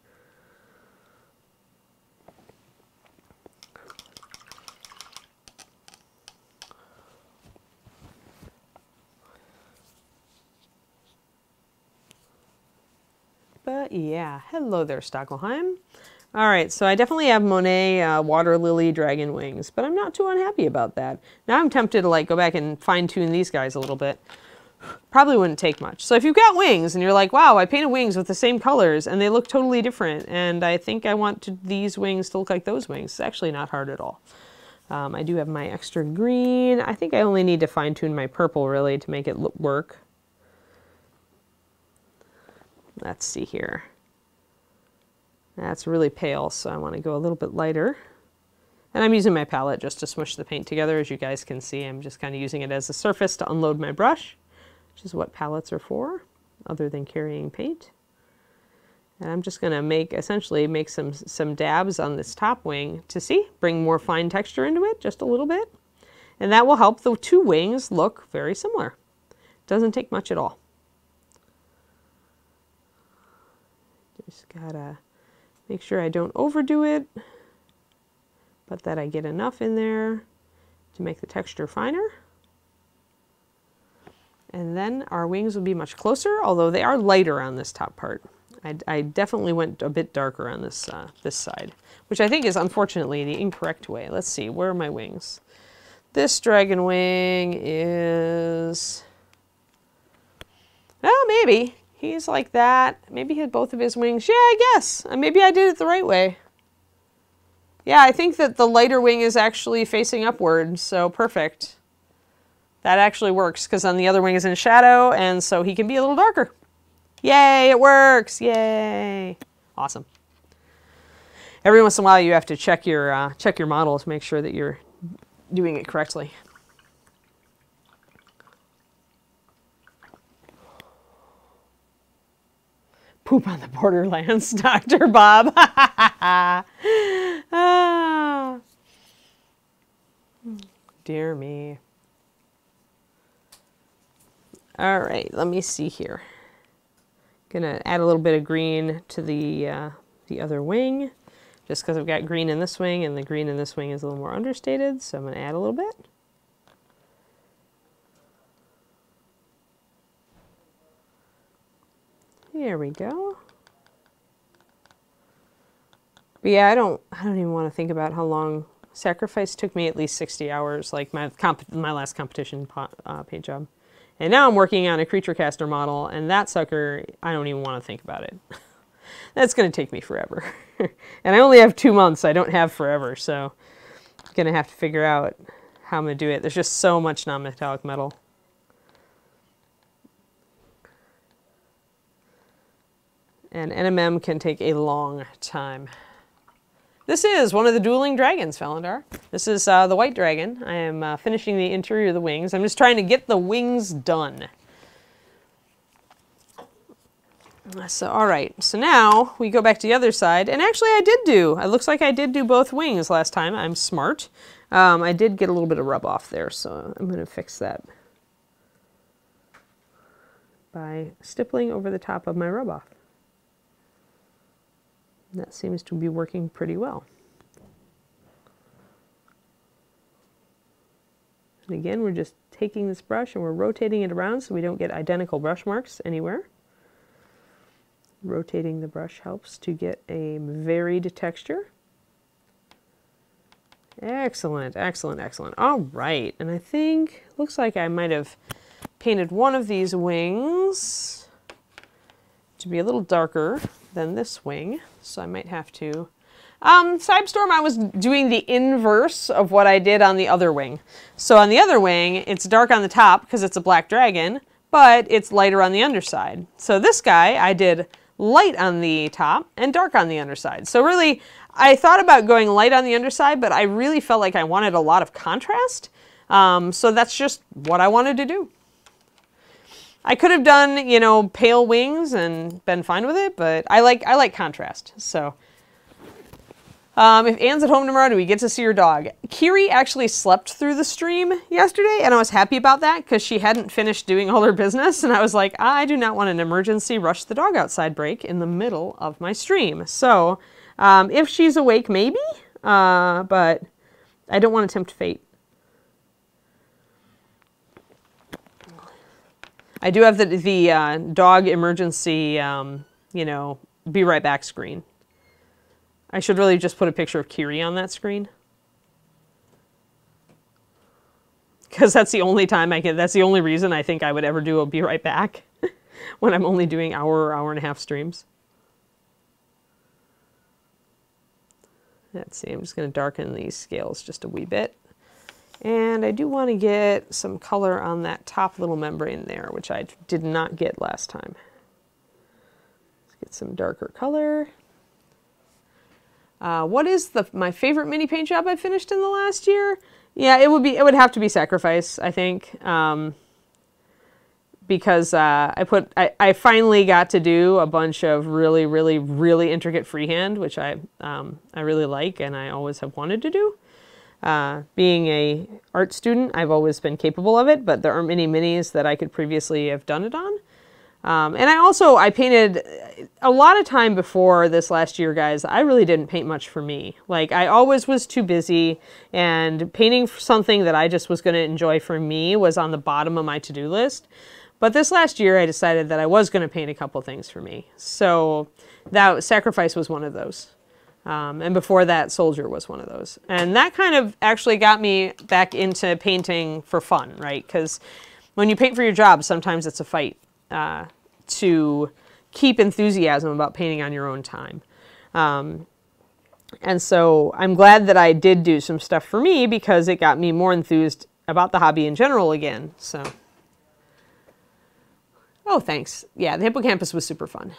But yeah, hello there, Stockelheim. All right, so I definitely have Monet Water Lily Dragon Wings, but I'm not too unhappy about that. Now I'm tempted to like go back and fine-tune these guys a little bit. Probably wouldn't take much. So if you've got wings and you're like, wow, I painted wings with the same colors and they look totally different, and I think I want these wings to look like those wings, it's actually not hard at all. I do have my extra green. I think I only need to fine-tune my purple, really, to make it work. Let's see here. That's really pale, so I want to go a little bit lighter. And I'm using my palette just to smush the paint together. As you guys can see, I'm just kind of using it as a surface to unload my brush, which is what palettes are for, other than carrying paint. And I'm just going to essentially make some dabs on this top wing to bring more fine texture into it, just a little bit. And that will help the two wings look very similar. Doesn't take much at all. Just gotta make sure I don't overdo it, but that I get enough in there to make the texture finer. And then our wings will be much closer, although they are lighter on this top part. I definitely went a bit darker on this this side, which I think is unfortunately the incorrect way. Let's see, where are my wings? This dragon wing is, well, maybe. He's like that. Maybe he had both of his wings. Yeah, I guess. Maybe I did it the right way. Yeah, I think that the lighter wing is actually facing upward, so perfect. That actually works, because on the other wing is in shadow, and so he can be a little darker. Yay, it works! Yay! Awesome. Every once in a while, you have to check your model to make sure that you're doing it correctly. Poop on the Borderlands, Dr. Bob. Ah. Dear me. All right, let me see here. Gonna add a little bit of green to the other wing, just because I've got green in this wing, and the green in this wing is a little more understated, so I'm gonna add a little bit. There we go. But yeah, I don't even want to think about how long. Sacrifice took me at least 60 hours, like my last competition paint job. And now I'm working on a creature caster model, and that sucker, I don't even want to think about it. That's going to take me forever. And I only have 2 months. I don't have forever, so I'm going to have to figure out how I'm going to do it. There's just so much non-metallic metal. And NMM can take a long time. This is one of the dueling dragons, Felindar. This is the white dragon. I am finishing the interior of the wings. I'm just trying to get the wings done. So, all right. So now we go back to the other side. And actually it looks like I did do both wings last time. I'm smart. I did get a little bit of rub off there, so I'm going to fix that by stippling over the top of my rub off. That seems to be working pretty well. And again, we're just taking this brush and we're rotating it around so we don't get identical brush marks anywhere. Rotating the brush helps to get a varied texture. Excellent, excellent, excellent. All right, and I think, looks like I might have painted one of these wings to be a little darker than this wing, so I might have to. Sidestorm, I was doing the inverse of what I did on the other wing. So on the other wing, it's dark on the top because it's a black dragon, but it's lighter on the underside. So this guy, I did light on the top and dark on the underside. So really, I thought about going light on the underside, but I really felt like I wanted a lot of contrast. So that's just what I wanted to do. I could have done, you know, pale wings and been fine with it, but I like contrast. So, if Anne's at home tomorrow, do we get to see her dog? Kiri actually slept through the stream yesterday, and I was happy about that because she hadn't finished doing all her business, and I was like, I do not want an emergency rush the dog outside break in the middle of my stream. So, if she's awake, maybe, but I don't want to tempt fate. I do have the dog emergency, you know, be right back screen. I should really just put a picture of Kiri on that screen. Because that's the only time that's the only reason I think I would ever do a be right back when I'm only doing hour and a half streams. Let's see, I'm just going to darken these scales just a wee bit. And I do want to get some color on that top little membrane there, which I did not get last time. Let's get some darker color. What is my favorite mini paint job I finished in the last year? Yeah, it would have to be Sacrifice, I think. Because I finally got to do a bunch of really, really, really intricate freehand, which I really like and I always have wanted to do. Being a art student, I've always been capable of it, but there aren't many minis that I could previously have done it on. And I painted a lot of time before this last year, guys. I really didn't paint much for me. Like, I always was too busy, and painting for something that I just was going to enjoy for me was on the bottom of my to-do list. But this last year, I decided that I was going to paint a couple things for me. So that Sacrifice was one of those. And before that, Soldier was one of those. And that kind of actually got me back into painting for fun, right? Because when you paint for your job, sometimes it's a fight to keep enthusiasm about painting on your own time. And so I'm glad that I did do some stuff for me because it got me more enthused about the hobby in general again. So, oh, thanks. Yeah, the hippocampus was super fun.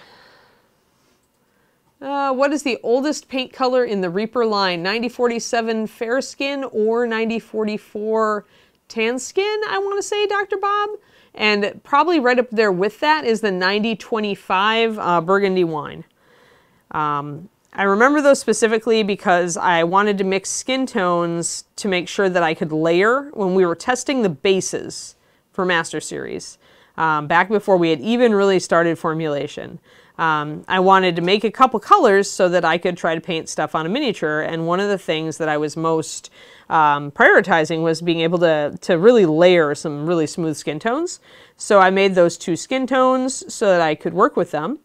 What is the oldest paint color in the Reaper line? 9047 fair skin or 9044 tan skin, I want to say, Dr. Bob. And probably right up there with that is the 9025 burgundy wine. I remember those specifically because I wanted to mix skin tones to make sure that I could layer when we were testing the bases for Master Series, back before we had even really started formulation. I wanted to make a couple colors so that I could try to paint stuff on a miniature, and one of the things that I was most prioritizing was being able to really layer some really smooth skin tones. So I made those 2 skin tones so that I could work with them.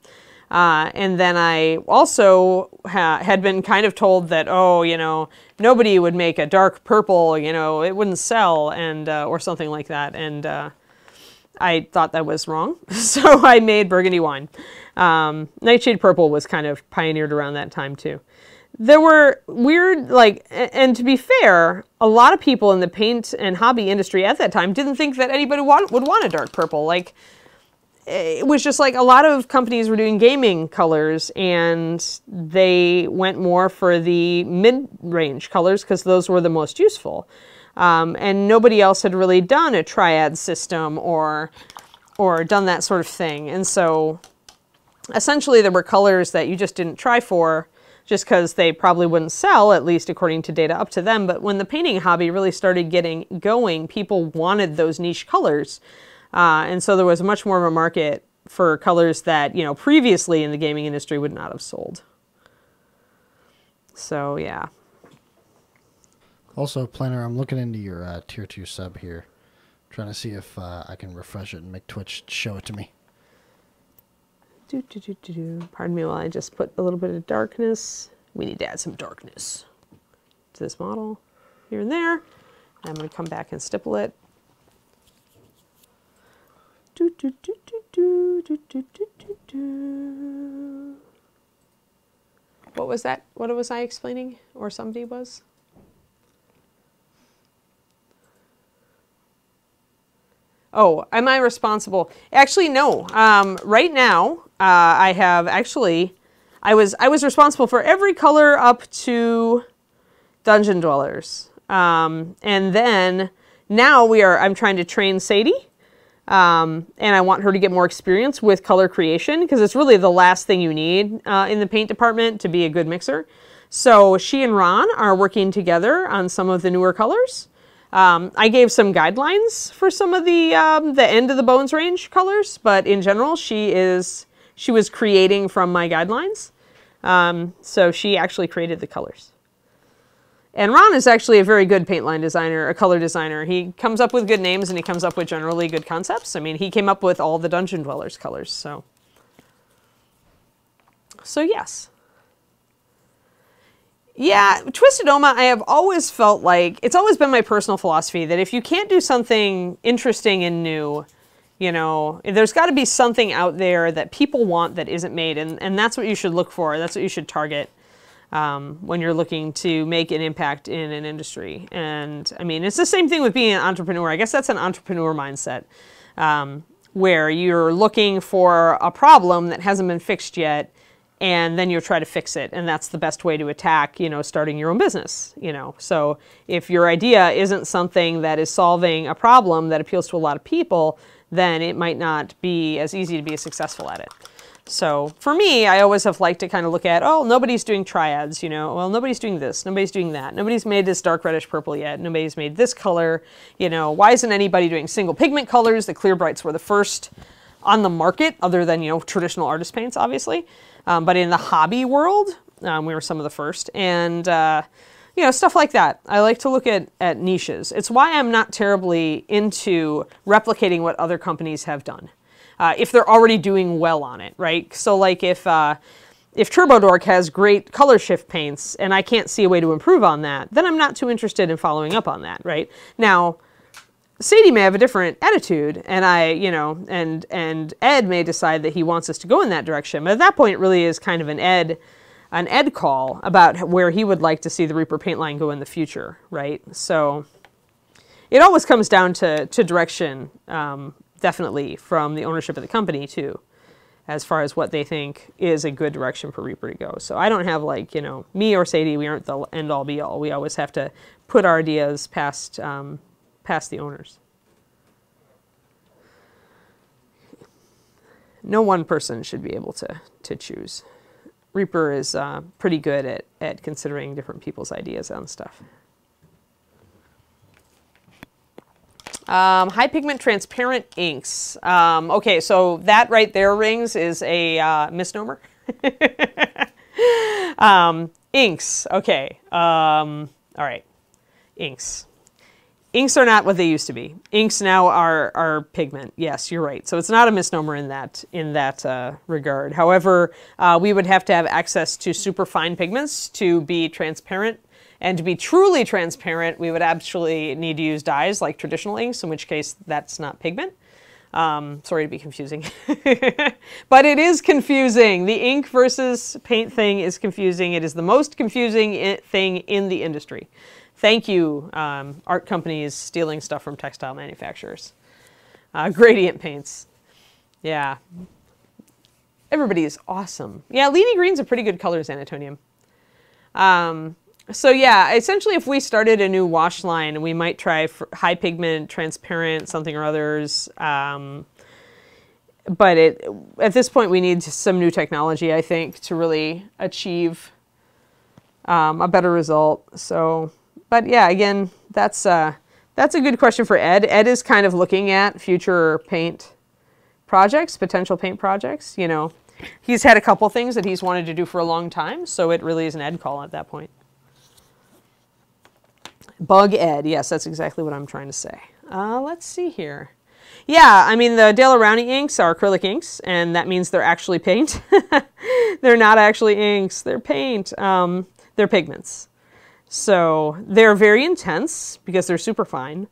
And then I also had been kind of told that, oh, you know, nobody would make a dark purple, you know, it wouldn't sell, and or something like that. And I thought that was wrong, so I made burgundy wine. Nightshade purple was kind of pioneered around that time too. There were weird, like, and to be fair, a lot of people in the paint and hobby industry at that time didn't think that anybody would want a dark purple. Like, it was just like a lot of companies were doing gaming colors, and they went more for the mid-range colors because those were the most useful. And nobody else had really done a triad system or done that sort of thing. And so essentially there were colors that you just didn't try for just because they probably wouldn't sell, at least according to data up to them. But when the painting hobby really started getting going, people wanted those niche colors. And so there was much more of a market for colors that, you know, previously in the gaming industry would not have sold. So, yeah. Also, Planner, I'm looking into your tier 2 sub here. Trying to see if I can refresh it and make Twitch show it to me. Pardon me while I just put a little bit of darkness. We need to add some darkness to this model here and there. I'm going to come back and stipple it. What was that? What was I explaining? Or somebody was? Oh, am I responsible? Actually, no. Right now, I have actually, I was responsible for every color up to Dungeon Dwellers. And then now I'm trying to train Sadie. And I want her to get more experience with color creation because it's really the last thing you need in the paint department to be a good mixer. So she and Ron are working together on some of the newer colors. I gave some guidelines for some of the end of the Bones range colors, but in general, she was creating from my guidelines. So she actually created the colors. And Ron is actually a very good paint line designer, a color designer. He comes up with good names and he comes up with generally good concepts. I mean, he came up with all the Dungeon Dwellers colors, so yes. Yeah, Twisted Oma, I have always felt like, it's always been my personal philosophy that if you can't do something interesting and new, you know, there's got to be something out there that people want that isn't made, and that's what you should look for. That's what you should target when you're looking to make an impact in an industry. And, I mean, it's the same thing with being an entrepreneur. I guess that's an entrepreneur mindset, where you're looking for a problem that hasn't been fixed yet, and then you try to fix it, and that's the best way to attack, you know, starting your own business, you know. So if your idea isn't something that is solving a problem that appeals to a lot of people, then it might not be as easy to be successful at it. So for me, I always have liked to kind of look at, oh, nobody's doing triads, you know, well, nobody's doing this, nobody's doing that, nobody's made this dark reddish purple yet, nobody's made this color, you know, why isn't anybody doing single pigment colors? The Clear Brights were the first on the market, other than, you know, traditional artist paints, obviously. But in the hobby world, we were some of the first, and you know, stuff like that. I like to look at niches. It's why I'm not terribly into replicating what other companies have done, if they're already doing well on it, right? So like if TurboDork has great color shift paints and I can't see a way to improve on that, then I'm not too interested in following up on that, right? Now, Sadie may have a different attitude, and and Ed may decide that he wants us to go in that direction. But at that point, it really is kind of an Ed an Ed call about where he would like to see the Reaper paint line go in the future, right? So it always comes down to direction, definitely from the ownership of the company too, as far as what they think is a good direction for Reaper to go. So I don't have like, you know, me or Sadie, we aren't the end all be all. We always have to put our ideas past the owners. No one person should be able to choose. Reaper is pretty good at considering different people's ideas on stuff. High pigment transparent inks. Okay, so that right there, Rings, is a misnomer. Inks, okay. All right, inks. Inks are not what they used to be. Inks now are pigment. Yes, you're right. So it's not a misnomer in that regard. However, we would have to have access to super fine pigments to be transparent. And to be truly transparent, we would actually need to use dyes like traditional inks, in which case that's not pigment. Sorry to be confusing. But it is confusing. The ink versus paint thing is confusing. It is the most confusing thing in the industry. Thank you, art companies stealing stuff from textile manufacturers. Gradient paints. Yeah. Everybody is awesome. Yeah, Leany Green's a pretty good color, Anatonium. So yeah, essentially if we started a new wash line, we might try for high pigment, transparent, something or others. But at this point we need some new technology, I think, to really achieve a better result. So, but yeah, again, that's a good question for Ed. Ed is kind of looking at future paint projects, potential paint projects. You know, he's had a couple things that he's wanted to do for a long time, so it really is an Ed call at that point. Bug Ed, yes, that's exactly what I'm trying to say. Let's see here. Yeah, I mean, the Dale Rowney inks are acrylic inks, and that means they're actually paint. They're not actually inks, they're paint. They're pigments. So they're very intense because they're super fine.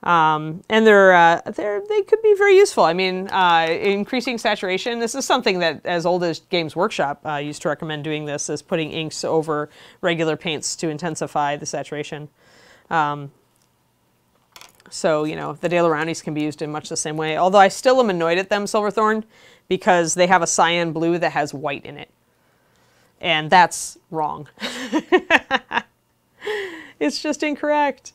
And they could be very useful. I mean, increasing saturation, this is something that as old as Games Workshop used to recommend doing this, is putting inks over regular paints to intensify the saturation. So, you know, the Dale Rowney's can be used in much the same way, although I still am annoyed at them, Silverthorn, because they have a cyan blue that has white in it. And that's wrong. It's just incorrect.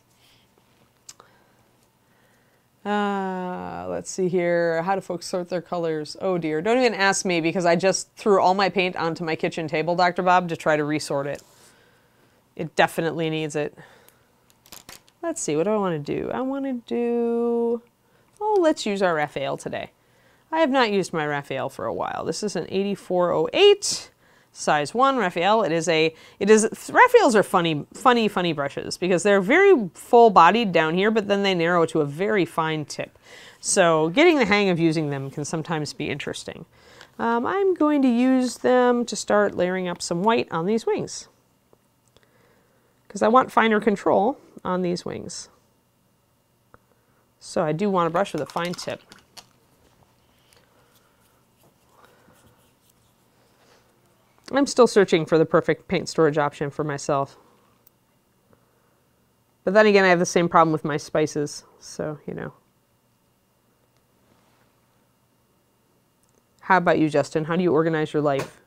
Let's see here. How do folks sort their colors? Oh dear. Don't even ask me, because I just threw all my paint onto my kitchen table, Dr. Bob, to try to resort it. It definitely needs it. Let's see. What do I want to do? I want to do... Oh, let's use our Raphael today. I have not used my Raphael for a while. This is an 8408. Size 1 Raphael. Raphaels are funny brushes because they're very full bodied down here, but then they narrow to a very fine tip. So getting the hang of using them can sometimes be interesting. I'm going to use them to start layering up some white on these wings, because I want finer control on these wings. So I do want a brush with a fine tip. I'm still searching for the perfect paint storage option for myself. But then again, I have the same problem with my spices, so, you know. How about you, Justin? How do you organize your life?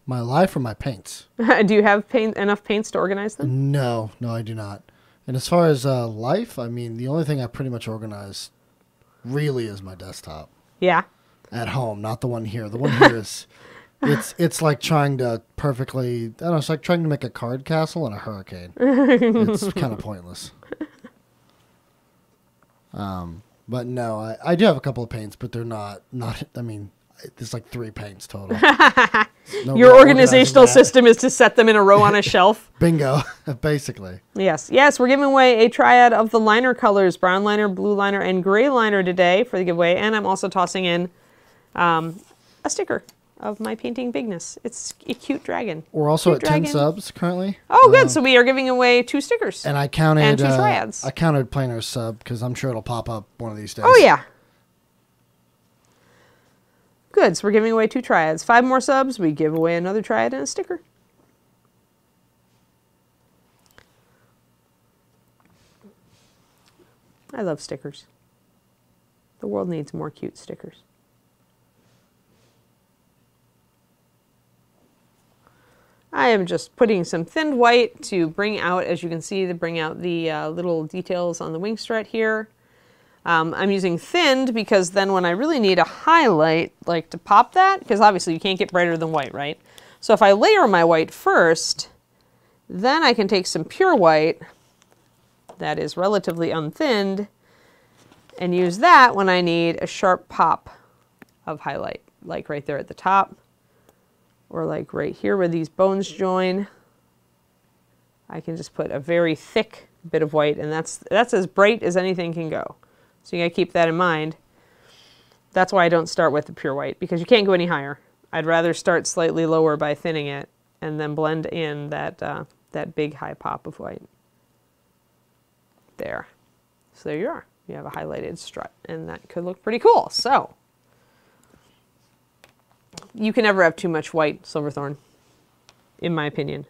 My life or my paints? Do you have enough paints to organize them? No, I do not. And as far as life, I mean, the only thing I pretty much organize really is my desktop. Yeah. At home, not the one here. The one here is... It's like trying to perfectly... I don't know, it's like trying to make a card castle in a hurricane. It's kind of pointless. But no, I do have a couple of paints, but they're not... I mean, there's like 3 paints total. No Your organizational system is to set them in a row on a shelf? Bingo, basically. Yes, we're giving away a triad of the liner colors, brown liner, blue liner, and gray liner today for the giveaway. And I'm also tossing in a sticker of my painting bigness. It's a cute dragon. We're also at 10 subs currently. Oh, good. So we are giving away 2 stickers. And I counted... And 2 triads. I counted Planer's sub, because I'm sure it'll pop up one of these days. Oh, yeah. good. So we're giving away 2 triads. 5 more subs, we give away another triad and a sticker. I love stickers. The world needs more cute stickers. I am just putting some thinned white to bring out, as you can see, to bring out the little details on the wing strut here. I'm using thinned because then when I really need a highlight, like to pop that, because obviously you can't get brighter than white, right? So if I layer my white first, then I can take some pure white that is relatively unthinned and use that when I need a sharp pop of highlight, like right there at the top, or like right here where these bones join. I can just put a very thick bit of white, and that's as bright as anything can go. So you gotta keep that in mind. That's why I don't start with the pure white, because you can't go any higher. I'd rather start slightly lower by thinning it and then blend in that, that big high pop of white. There. So there you are. You have a highlighted strut, and that could look pretty cool. So you can never have too much white silverthorn, in my opinion.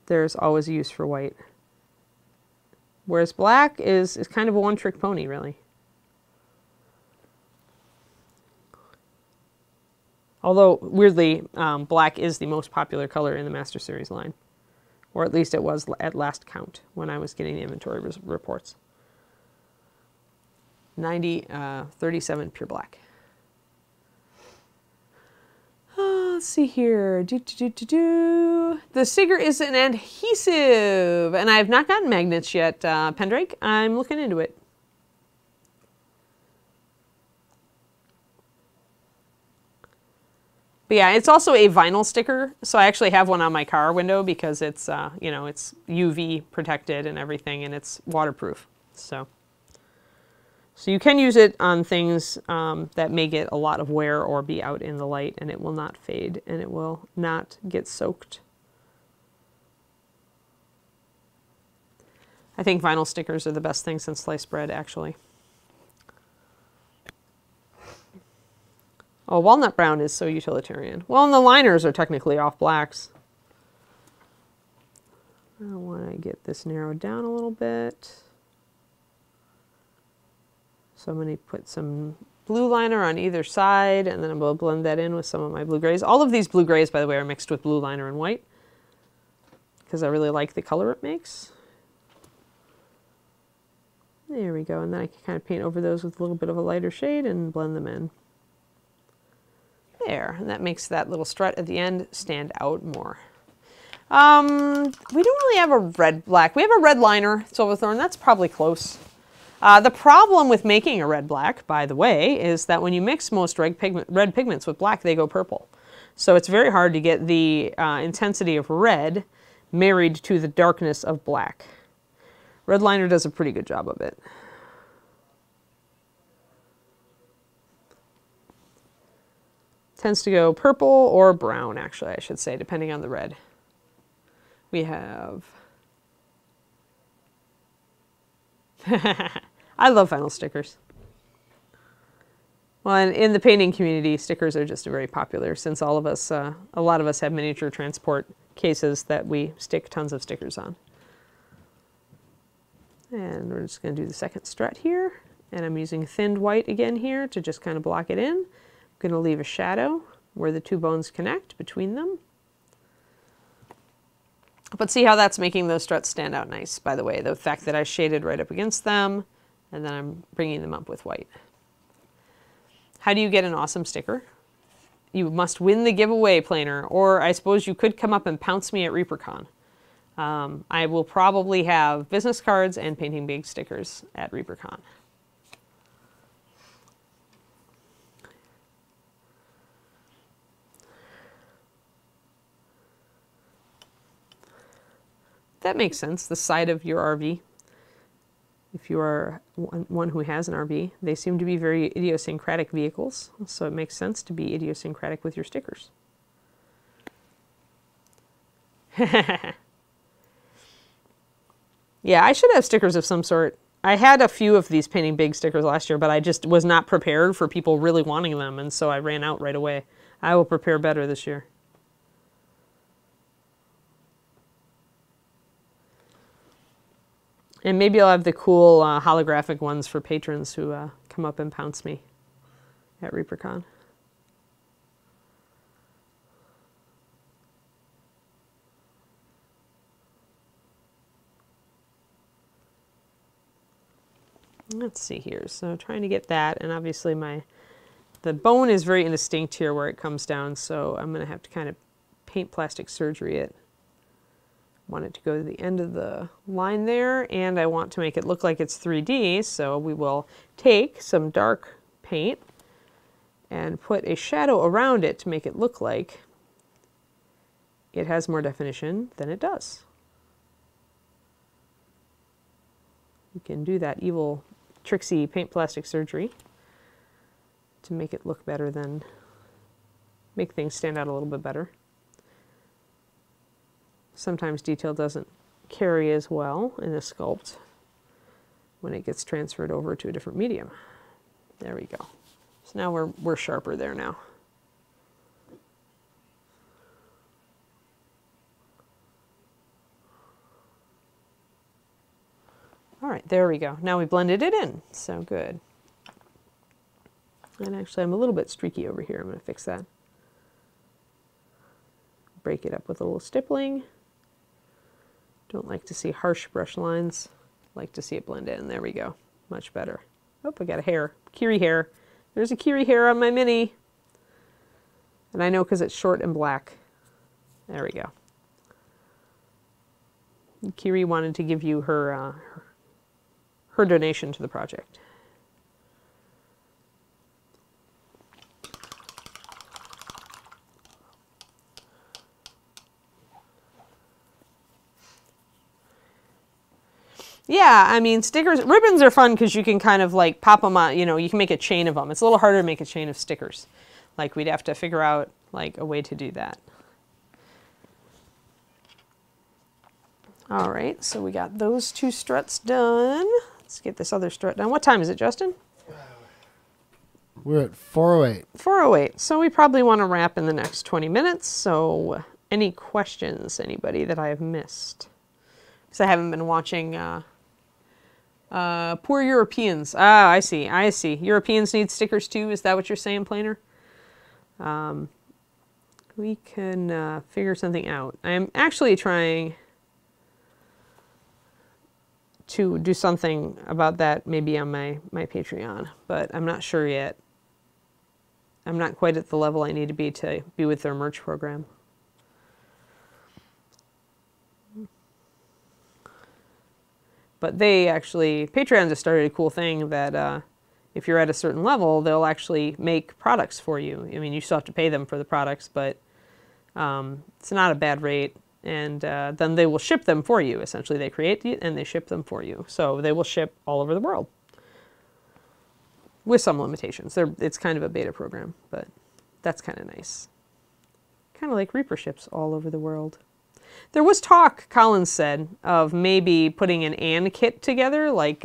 There's always a use for white. Whereas black is kind of a one-trick pony, really. Although, weirdly, black is the most popular color in the Master Series line. Or at least it was at last count when I was getting the inventory reports. 37 pure black. Let's see here. The sticker is an adhesive, and I have not gotten magnets yet, Pendrake. I'm looking into it. But yeah, it's also a vinyl sticker, so I actually have one on my car window because it's, you know, it's UV protected and everything, and it's waterproof. So you can use it on things that may get a lot of wear or be out in the light, and it will not fade, and it will not get soaked. I think vinyl stickers are the best thing since sliced bread, actually. Oh, walnut brown is so utilitarian. Well, and the liners are technically off blacks. I want to get this narrowed down a little bit. So I'm going to put some blue liner on either side, and then I'm going to blend that in with some of my blue grays. All of these blue grays, by the way, are mixed with blue liner and white because I really like the color it makes. There we go, and then I can kind of paint over those with a little bit of a lighter shade and blend them in. There, and that makes that little strut at the end stand out more. We don't really have a red-black. We have a red liner, Silverthorn. That's probably close. The problem with making a red-black, by the way, is that when you mix most red pigments with black, they go purple. So it's very hard to get the intensity of red married to the darkness of black. Red liner does a pretty good job of it. Tends to go purple or brown, actually, I should say, depending on the red. We have... I love vinyl stickers. Well, and in the painting community, stickers are just very popular since all of us, a lot of us have miniature transport cases that we stick tons of stickers on. And we're just going to do the second strut here. And I'm using thinned white again here to just kind of block it in. I'm going to leave a shadow where the two bones connect between them. But see how that's making those struts stand out nice, by the way. The fact that I shaded right up against them, and then I'm bringing them up with white. How do you get an awesome sticker? You must win the giveaway, planer, or I suppose you could come up and pounce me at ReaperCon. I will probably have business cards and painting big stickers at ReaperCon. That makes sense, the side of your RV. If you are one who has an RV, they seem to be very idiosyncratic vehicles, so it makes sense to be idiosyncratic with your stickers. Yeah, I should have stickers of some sort. I had a few of these Painting Big stickers last year, but I just was not prepared for people really wanting them, and so I ran out right away. I will prepare better this year. And maybe I'll have the cool holographic ones for patrons who come up and pounce me at ReaperCon. Let's see here. So trying to get that, and obviously the bone is very indistinct here where it comes down, so I'm going to have to kind of paint plastic surgery it. Want it to go to the end of the line there, and I want to make it look like it's 3D, so we will take some dark paint and put a shadow around it to make it look like it has more definition than it does. You can do that evil, tricksy paint plastic surgery to make it look better than, make things stand out a little bit better. Sometimes detail doesn't carry as well in a sculpt when it gets transferred over to a different medium. There we go. So now we're sharper there now. All right, there we go. Now we blended it in. So good. And actually, I'm a little bit streaky over here. I'm going to fix that. Break it up with a little stippling. Don't like to see harsh brush lines. Like to see it blend in. There we go. Much better. Oh, I got a hair. Kiri hair. There's a Kiri hair on my mini. And I know because it's short and black. There we go. Kiri wanted to give you her donation to the project. Yeah, I mean, stickers, ribbons are fun because you can kind of like pop them on, you know, you can make a chain of them. It's a little harder to make a chain of stickers. Like we'd have to figure out like a way to do that. All right, so we got those two struts done. Let's get this other strut done. What time is it, Justin? We're at 4:08. 4:08. So we probably want to wrap in the next 20 minutes. So any questions, anybody that I have missed? Because I haven't been watching Poor Europeans. Ah, I see. I see. Europeans need stickers too. Is that what you're saying, Planer? We can figure something out. I'm actually trying to do something about that maybe on my Patreon, but I'm not sure yet. I'm not quite at the level I need to be with their merch program. But they actually, Patreon just started a cool thing that if you're at a certain level, they'll actually make products for you. I mean, you still have to pay them for the products, but it's not a bad rate. And then they will ship them for you. Essentially, they create it and they ship them for you. So they will ship all over the world with some limitations. It's kind of a beta program, but that's kind of nice. Kind of like Reaper ships all over the world. There was talk, Collins said, of maybe putting an "and" kit together, like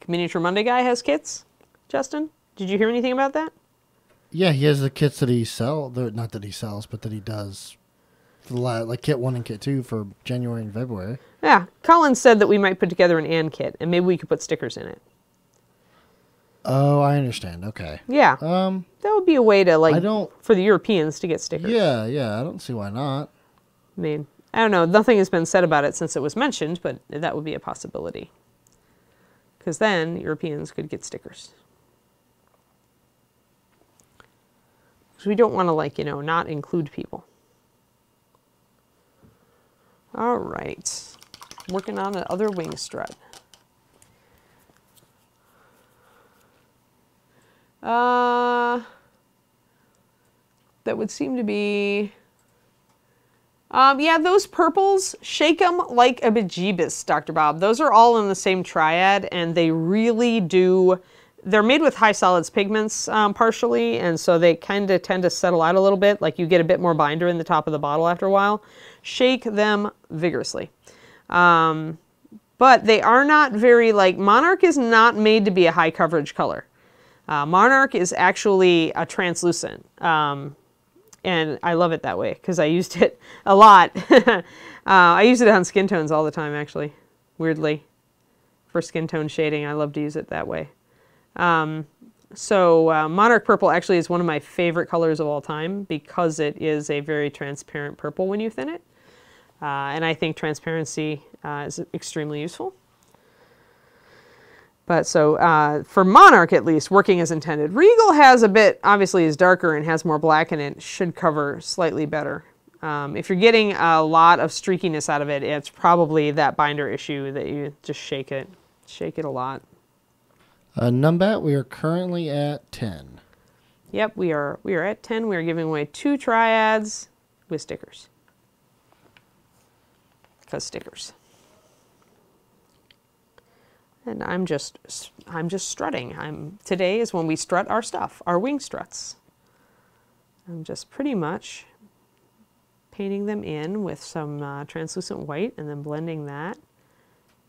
Miniature Monday Guy has kits. Justin, did you hear anything about that? Yeah, he has the kits that he sells. Not that he sells, but that he does. Like kit 1 and kit 2 for January and February. Yeah, Collins said that we might put together an "and" kit, and maybe we could put stickers in it. Oh, I understand. Okay. Yeah. That would be a way to for the Europeans to get stickers. Yeah, I don't see why not. I mean, I don't know. Nothing has been said about it since it was mentioned, but that would be a possibility. Because then Europeans could get stickers. Because we don't want to, not include people. All right. Working on the other wing strut. That would seem to be... yeah, those purples, shake them like a bejeebus, Dr. Bob. Those are all in the same triad, and they really do... They're made with high solids pigments partially, and so they kind of tend to settle out a little bit. Like you get a bit more binder in the top of the bottle after a while. Shake them vigorously. but they are not very, like, Monarch is not made to be a high coverage color. Monarch is actually a translucent, and I love it that way because I used it a lot. I use it on skin tones all the time, actually, weirdly. For skin tone shading, I love to use it that way. Monarch purple actually is one of my favorite colors of all time because it is a very transparent purple when you thin it. And I think transparency is extremely useful. But so for Monarch, at least, working as intended. Regal has a bit, obviously is darker and has more black in it, should cover slightly better. If you're getting a lot of streakiness out of it, it's probably that binder issue that you just shake it a lot. Numbat, we are currently at 10. Yep, we are at 10. We are giving away 2 triads with stickers. Because stickers. And I'm just strutting. Today is when we strut our stuff, our wing struts. I'm just pretty much painting them in with some translucent white and then blending that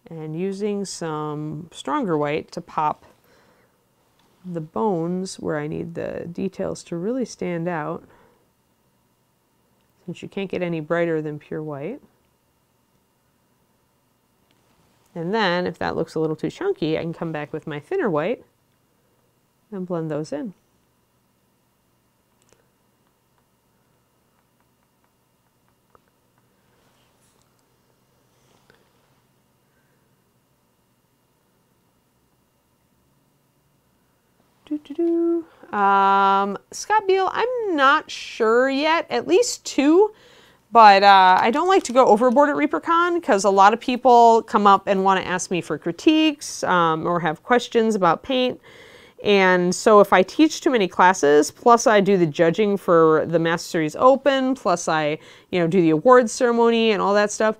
and using some stronger white to pop the bones where I need the details to really stand out, since you can't get any brighter than pure white. And then, if that looks a little too chunky, I can come back with my thinner white and blend those in. Scott Beal, I'm not sure yet, at least 2, but I don't like to go overboard at ReaperCon because a lot of people come up and want to ask me for critiques or have questions about paint. And so if I teach too many classes, plus I do the judging for the Master Series Open, plus I do the awards ceremony and all that stuff.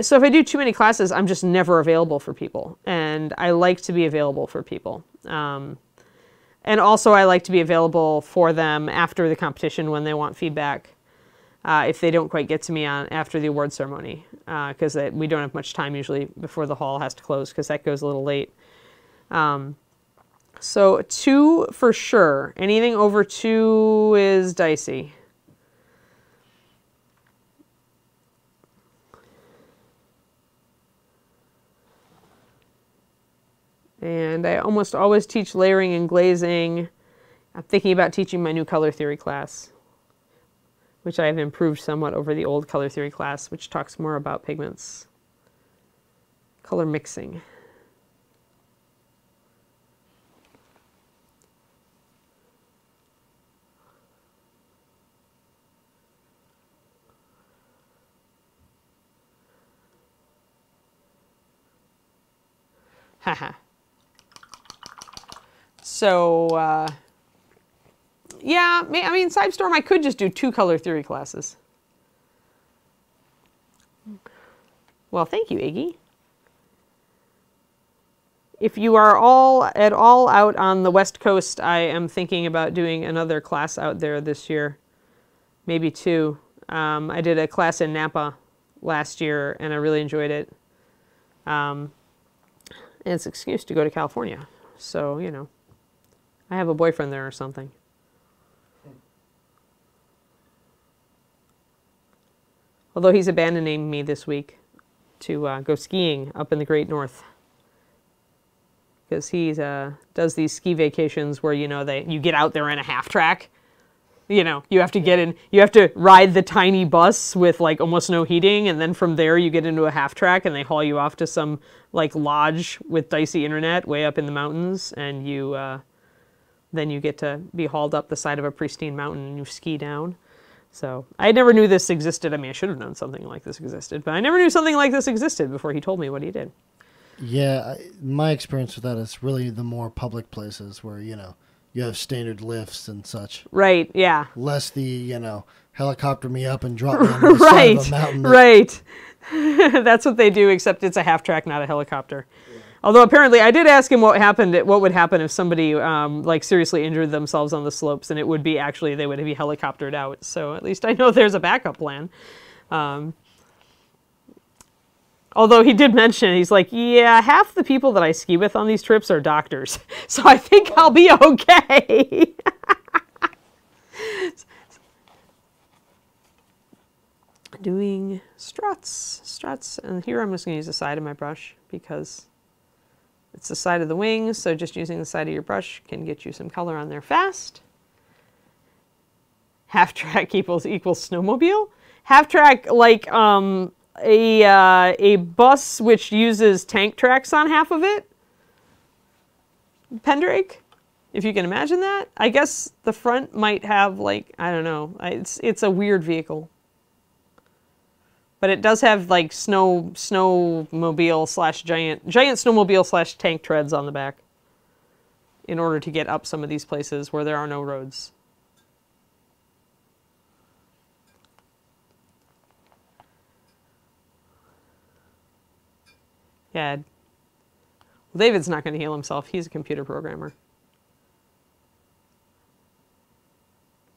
So if I do too many classes, I'm just never available for people. And I like to be available for people. And also I like to be available for them after the competition when they want feedback, if they don't quite get to me after the award ceremony, because we don't have much time usually before the hall has to close because that goes a little late. So 2 for sure. Anything over 2 is dicey. And I almost always teach layering and glazing. I'm thinking about teaching my new color theory class, which I have improved somewhat over the old color theory class, which talks more about pigments. Color mixing. Haha. So, yeah, I mean, Sidestorm, I could just do 2 color theory classes. Well, thank you, Iggy. If you are at all out on the West Coast, I am thinking about doing another class out there this year. Maybe 2. I did a class in Napa last year, and I really enjoyed it. And it's an excuse to go to California. So, I have a boyfriend there or something. Although he's abandoning me this week to go skiing up in the Great North. Because he does these ski vacations where, you get out there in a half track. You have to get in, you have to ride the tiny bus with like almost no heating, and then from there you get into a half track and they haul you off to some like lodge with dicey internet way up in the mountains, and then you get to be hauled up the side of a pristine mountain and you ski down. So I never knew this existed. I mean, I should have known something like this existed, but I never knew something like this existed before he told me what he did. Yeah, my experience with that is really the more public places where, you have standard lifts and such. Right, yeah. Less the, helicopter me up and drop me on the side of a mountain. Right. That's what they do, except it's a half track, not a helicopter. Yeah. Although apparently I did ask him what would happen if somebody like seriously injured themselves on the slopes, and it would be actually they would be helicoptered out. So at least I know there's a backup plan. Although he did mention, he's like, yeah, half the people that I ski with on these trips are doctors. So I think I'll be okay. Doing struts. And here I'm just going to use the side of my brush because it's the side of the wings. So just using the side of your brush can get you some color on there fast. Half track equals snowmobile. Half track, like a bus which uses tank tracks on half of it. Pendrake, if you can imagine that. I guess the front might have, like, I don't know. It's a weird vehicle. But it does have like snowmobile slash giant snowmobile slash tank treads on the back in order to get up some of these places where there are no roads. Yeah. Well, David's not going to heal himself. He's a computer programmer.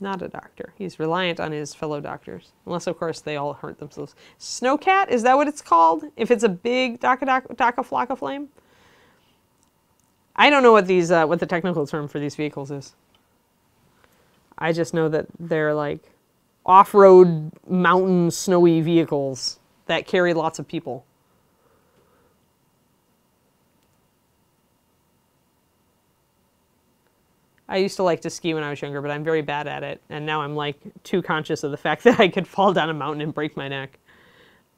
Not a doctor. He's reliant on his fellow doctors. Unless, of course, they all hurt themselves. Snowcat, is that what it's called? If it's a big Daka Flocka Flame? I don't know what these what the technical term for these vehicles is. I just know that they're like off-road mountain snowy vehicles that carry lots of people. I used to like to ski when I was younger, but I'm very bad at it. And now I'm like too conscious of the fact that I could fall down a mountain and break my neck.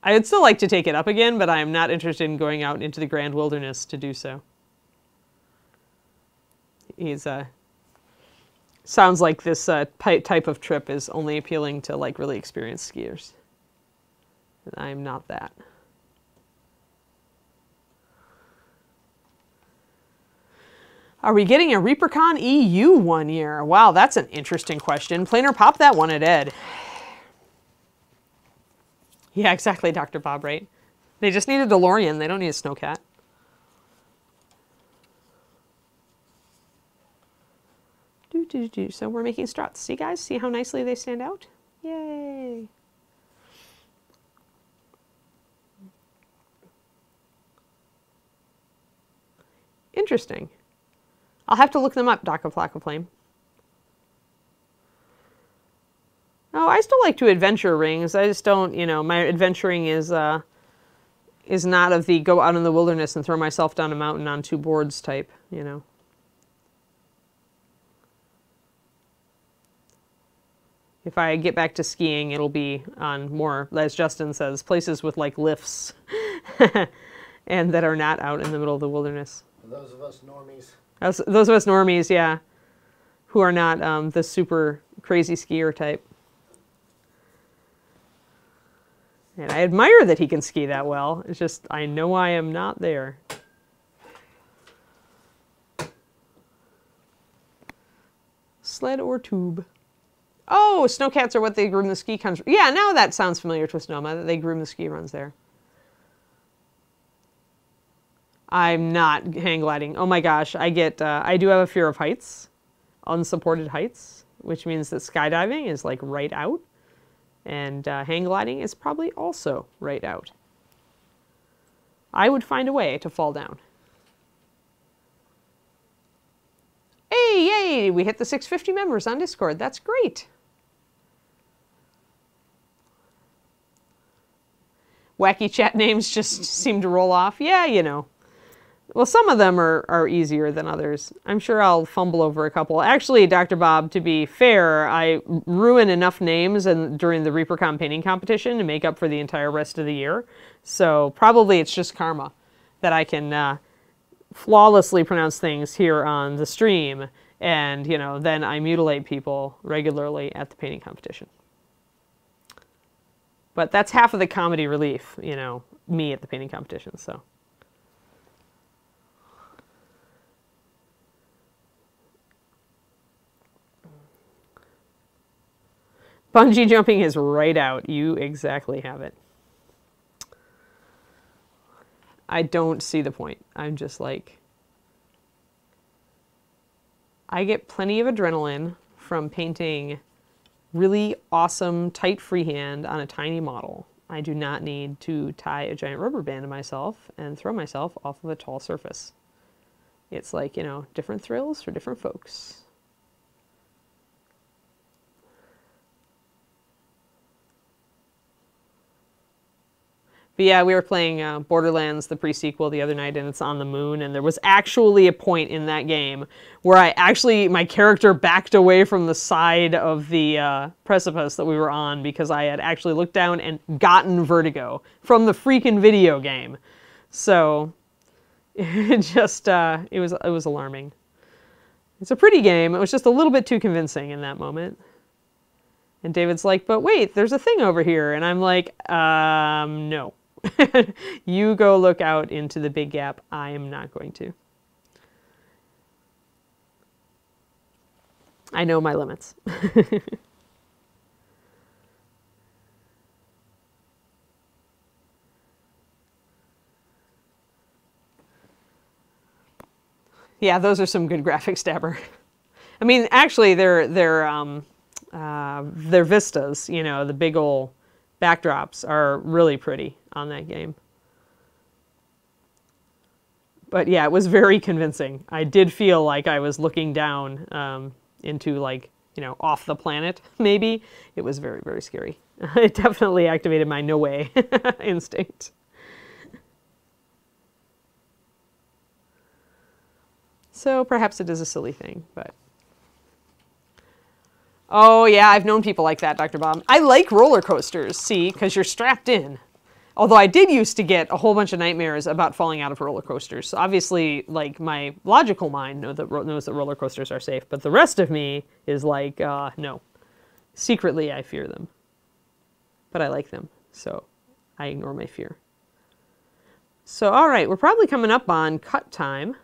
I would still like to take it up again, but I am not interested in going out into the grand wilderness to do so. He's sounds like this type of trip is only appealing to like really experienced skiers. And I'm not that. Are we getting a ReaperCon EU one year? Wow, that's an interesting question. Planer, pop that one at Ed. Yeah, exactly, Dr. Bob, right? They just need a DeLorean. They don't need a snowcat. So we're making struts. See, guys? See how nicely they stand out? Yay. Interesting. I'll have to look them up, Daka Flocka Flame. Oh, I still like to adventure rings. I just don't, you know, my adventuring is not of the go out in the wilderness and throw myself down a mountain on two boards type, you know. If I get back to skiing, it'll be on more, as Justin says, places with like lifts and that are not out in the middle of the wilderness. For those of us normies. Those of us normies, yeah, who are not the super crazy skier type. And I admire that he can ski that well. It's just, I know I am not there. Sled or tube? Oh, snowcats are what they groom the ski country. Yeah, now that sounds familiar to Sonoma, that they groom the ski runs there. I'm not hang gliding. Oh my gosh, I do have a fear of heights, unsupported heights, which means that skydiving is like right out, and hang gliding is probably also right out. I would find a way to fall down. Hey, yay, we hit the 650 members on Discord. That's great. Wacky chat names just seem to roll off. Yeah, you know. Well, some of them are easier than others. I'm sure I'll fumble over a couple. Actually, Dr. Bob, to be fair, I ruin enough names during the ReaperCon painting competition to make up for the entire rest of the year. So probably it's just karma that I can flawlessly pronounce things here on the stream. And, you know, then I mutilate people regularly at the painting competition. But that's half of the comedy relief, you know, me at the painting competition, so. Bungee jumping is right out. You exactly have it. I don't see the point. I'm just like, I get plenty of adrenaline from painting really awesome, tight freehand on a tiny model. I do not need to tie a giant rubber band to myself and throw myself off of a tall surface. It's like, you know, different thrills for different folks. But yeah, we were playing Borderlands, the pre-sequel, the other night, and it's on the moon, and there was actually a point in that game where my character backed away from the side of the precipice that we were on because I had actually looked down and gotten vertigo from the freaking video game. So it just, it was alarming. It's a pretty game. It was just a little bit too convincing in that moment. And David's like, but wait, there's a thing over here. And I'm like, no. You go look out into the big gap. I am not going to. I know my limits. Yeah, those are some good graphics, Dabber. I mean, actually, they're vistas, you know, the big ol' backdrops are really pretty on that game. But yeah, it was very convincing. I did feel like I was looking down into, like, you know, off the planet, maybe. It was very, very scary. It definitely activated my no way instinct. So perhaps it is a silly thing, but... Oh, yeah, I've known people like that, Dr. Bob. I like roller coasters, see, because you're strapped in. Although I did used to get a whole bunch of nightmares about falling out of roller coasters. So obviously, like, my logical mind knows that roller coasters are safe, but the rest of me is like, no. Secretly, I fear them. But I like them, so I ignore my fear. So, all right, we're probably coming up on cut time.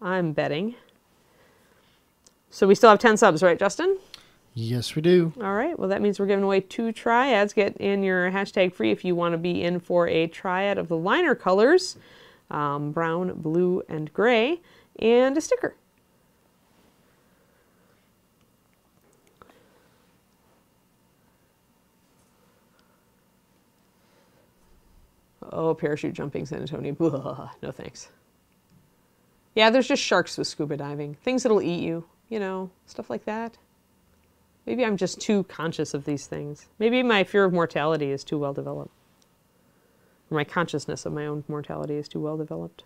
I'm betting. So we still have 10 subs, right, Justin? Yes, we do. All right. Well, that means we're giving away 2 triads. Get in your hashtag free if you want to be in for a triad of the liner colors, brown, blue, and gray, and a sticker. Oh, parachute jumping, San Antonio. Blah, no thanks. Yeah, there's just sharks with scuba diving. Things that'll eat you, you know, stuff like that. Maybe I'm just too conscious of these things. Maybe my fear of mortality is too well developed. Or my consciousness of my own mortality is too well developed.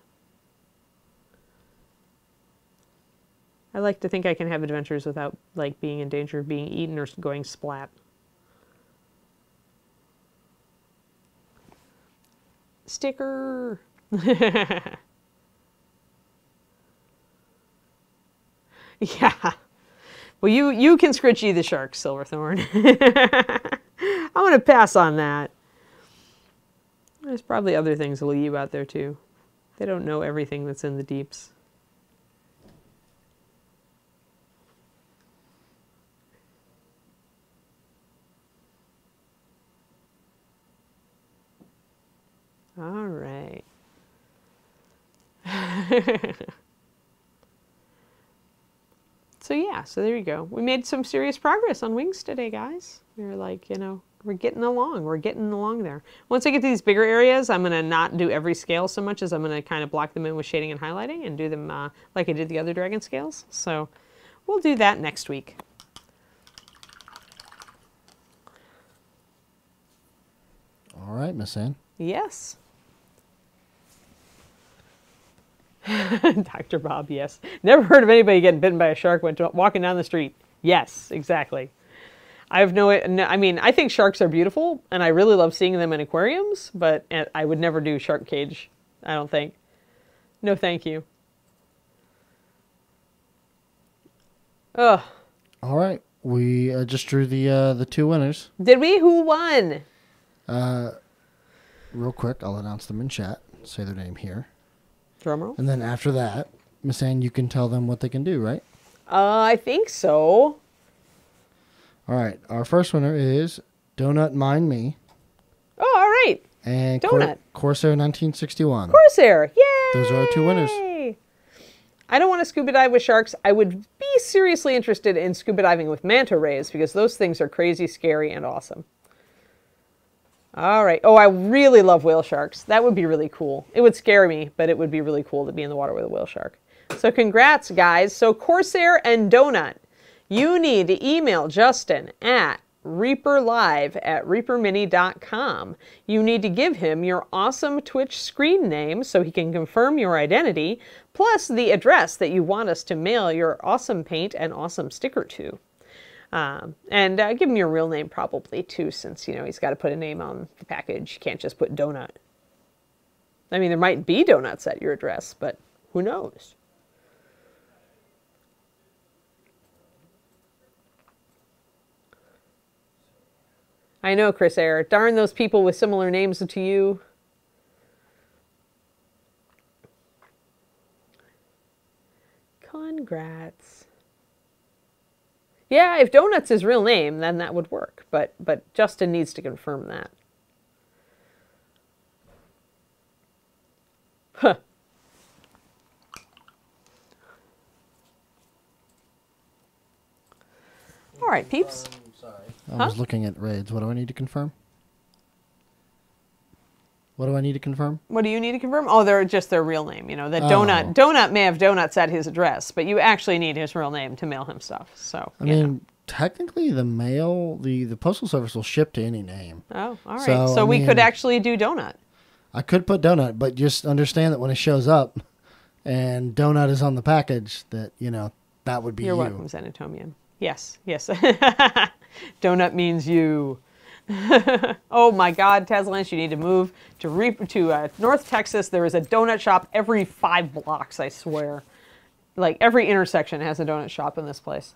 I like to think I can have adventures without, like, being in danger of being eaten or going splat. Sticker! Yeah. Well, you can scritchy the shark, Silverthorn. I'm going to pass on that. There's probably other things that'll eat you out there, too. They don't know everything that's in the deeps. All right. So yeah, so there you go. We made some serious progress on wings today, guys. We were like, you know, we're getting along. We're getting along there. Once I get to these bigger areas, I'm going to not do every scale so much as I'm going to kind of block them in with shading and highlighting and do them like I did the other dragon scales. So we'll do that next week. All right, Miss Ann. Yes. Dr. Bob, yes. Never heard of anybody getting bitten by a shark when walking down the street. Yes, exactly. I mean, I think sharks are beautiful, and I really love seeing them in aquariums, but I would never do shark cage, I don't think. No, thank you. Ugh. All right. We just drew the 2 winners. Did we? Who won? Real quick, I'll announce them in chat. Say their name here. Drumroll. And then after that, Miss Ann, you can tell them what they can do, right? I think so. All right. Our first winner is donutmindme. Oh, all right. And Donut. Corsair 1961. Corsair. Yay! Those are our 2 winners. I don't want to scuba dive with sharks. I would be seriously interested in scuba diving with manta rays because those things are crazy, scary, and awesome. All right. Oh, I really love whale sharks. That would be really cool. It would scare me, but it would be really cool to be in the water with a whale shark. So congrats, guys. So Corsair and Donut, you need to email Justin at reaperlive@reapermini.com. You need to give him your awesome Twitch screen name so he can confirm your identity, plus the address that you want us to mail your awesome paint and awesome sticker to. And give him your real name probably too, since, you know, he's got to put a name on the package. You can't just put Donut. I mean, there might be donuts at your address, but who knows? I know, Chris Ayer. Darn those people with similar names to you. Congrats. Yeah, if Donut's his real name, then that would work. But Justin needs to confirm that. Huh. All right, peeps. I was looking at raids. What do I need to confirm? What do I need to confirm? What do you need to confirm? Oh, they're just their real name. You know, that Donut may have donuts at his address, but you actually need his real name to mail him stuff. So I mean, technically, the mail, the postal service will ship to any name. Oh, all right. So we could actually do Donut. I could put Donut, but just understand that when it shows up and Donut is on the package, that, you know, that would be you. You're welcome, Xanatomium. Yes, yes. Donut means you. Oh my God, Tezlance, you need to move to North Texas. There is a donut shop every 5 blocks, I swear. Like every intersection has a donut shop in this place.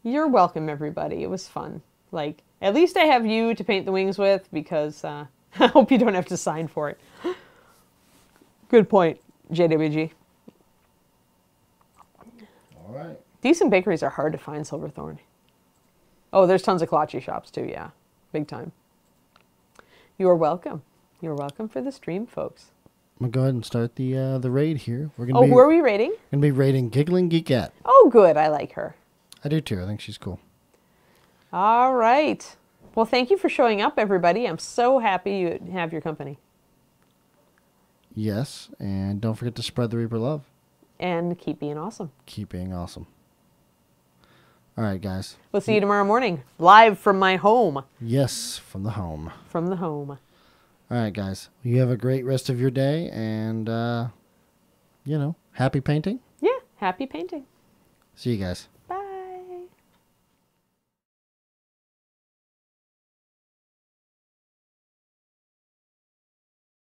You're welcome, everybody. It was fun. Like, at least I have you to paint the wings with, because I hope you don't have to sign for it. Good point, JWG. All right. Decent bakeries are hard to find, Silverthorne. Oh, there's tons of kolache shops too, yeah. Big time. You're welcome. You're welcome for the stream, folks. I'm going to go ahead and start the raid here. We're who are we raiding? Going to be raiding Giggling Geekette. Oh, good. I like her. I do too. I think she's cool. All right. Well, thank you for showing up, everybody. I'm so happy you have your company. Yes, and don't forget to spread the Reaper love. And keep being awesome. Keep being awesome. All right, guys. We'll see you tomorrow morning, live from my home. Yes, from the home. From the home. All right, guys. You have a great rest of your day, and, you know, happy painting. Yeah, happy painting. See you guys.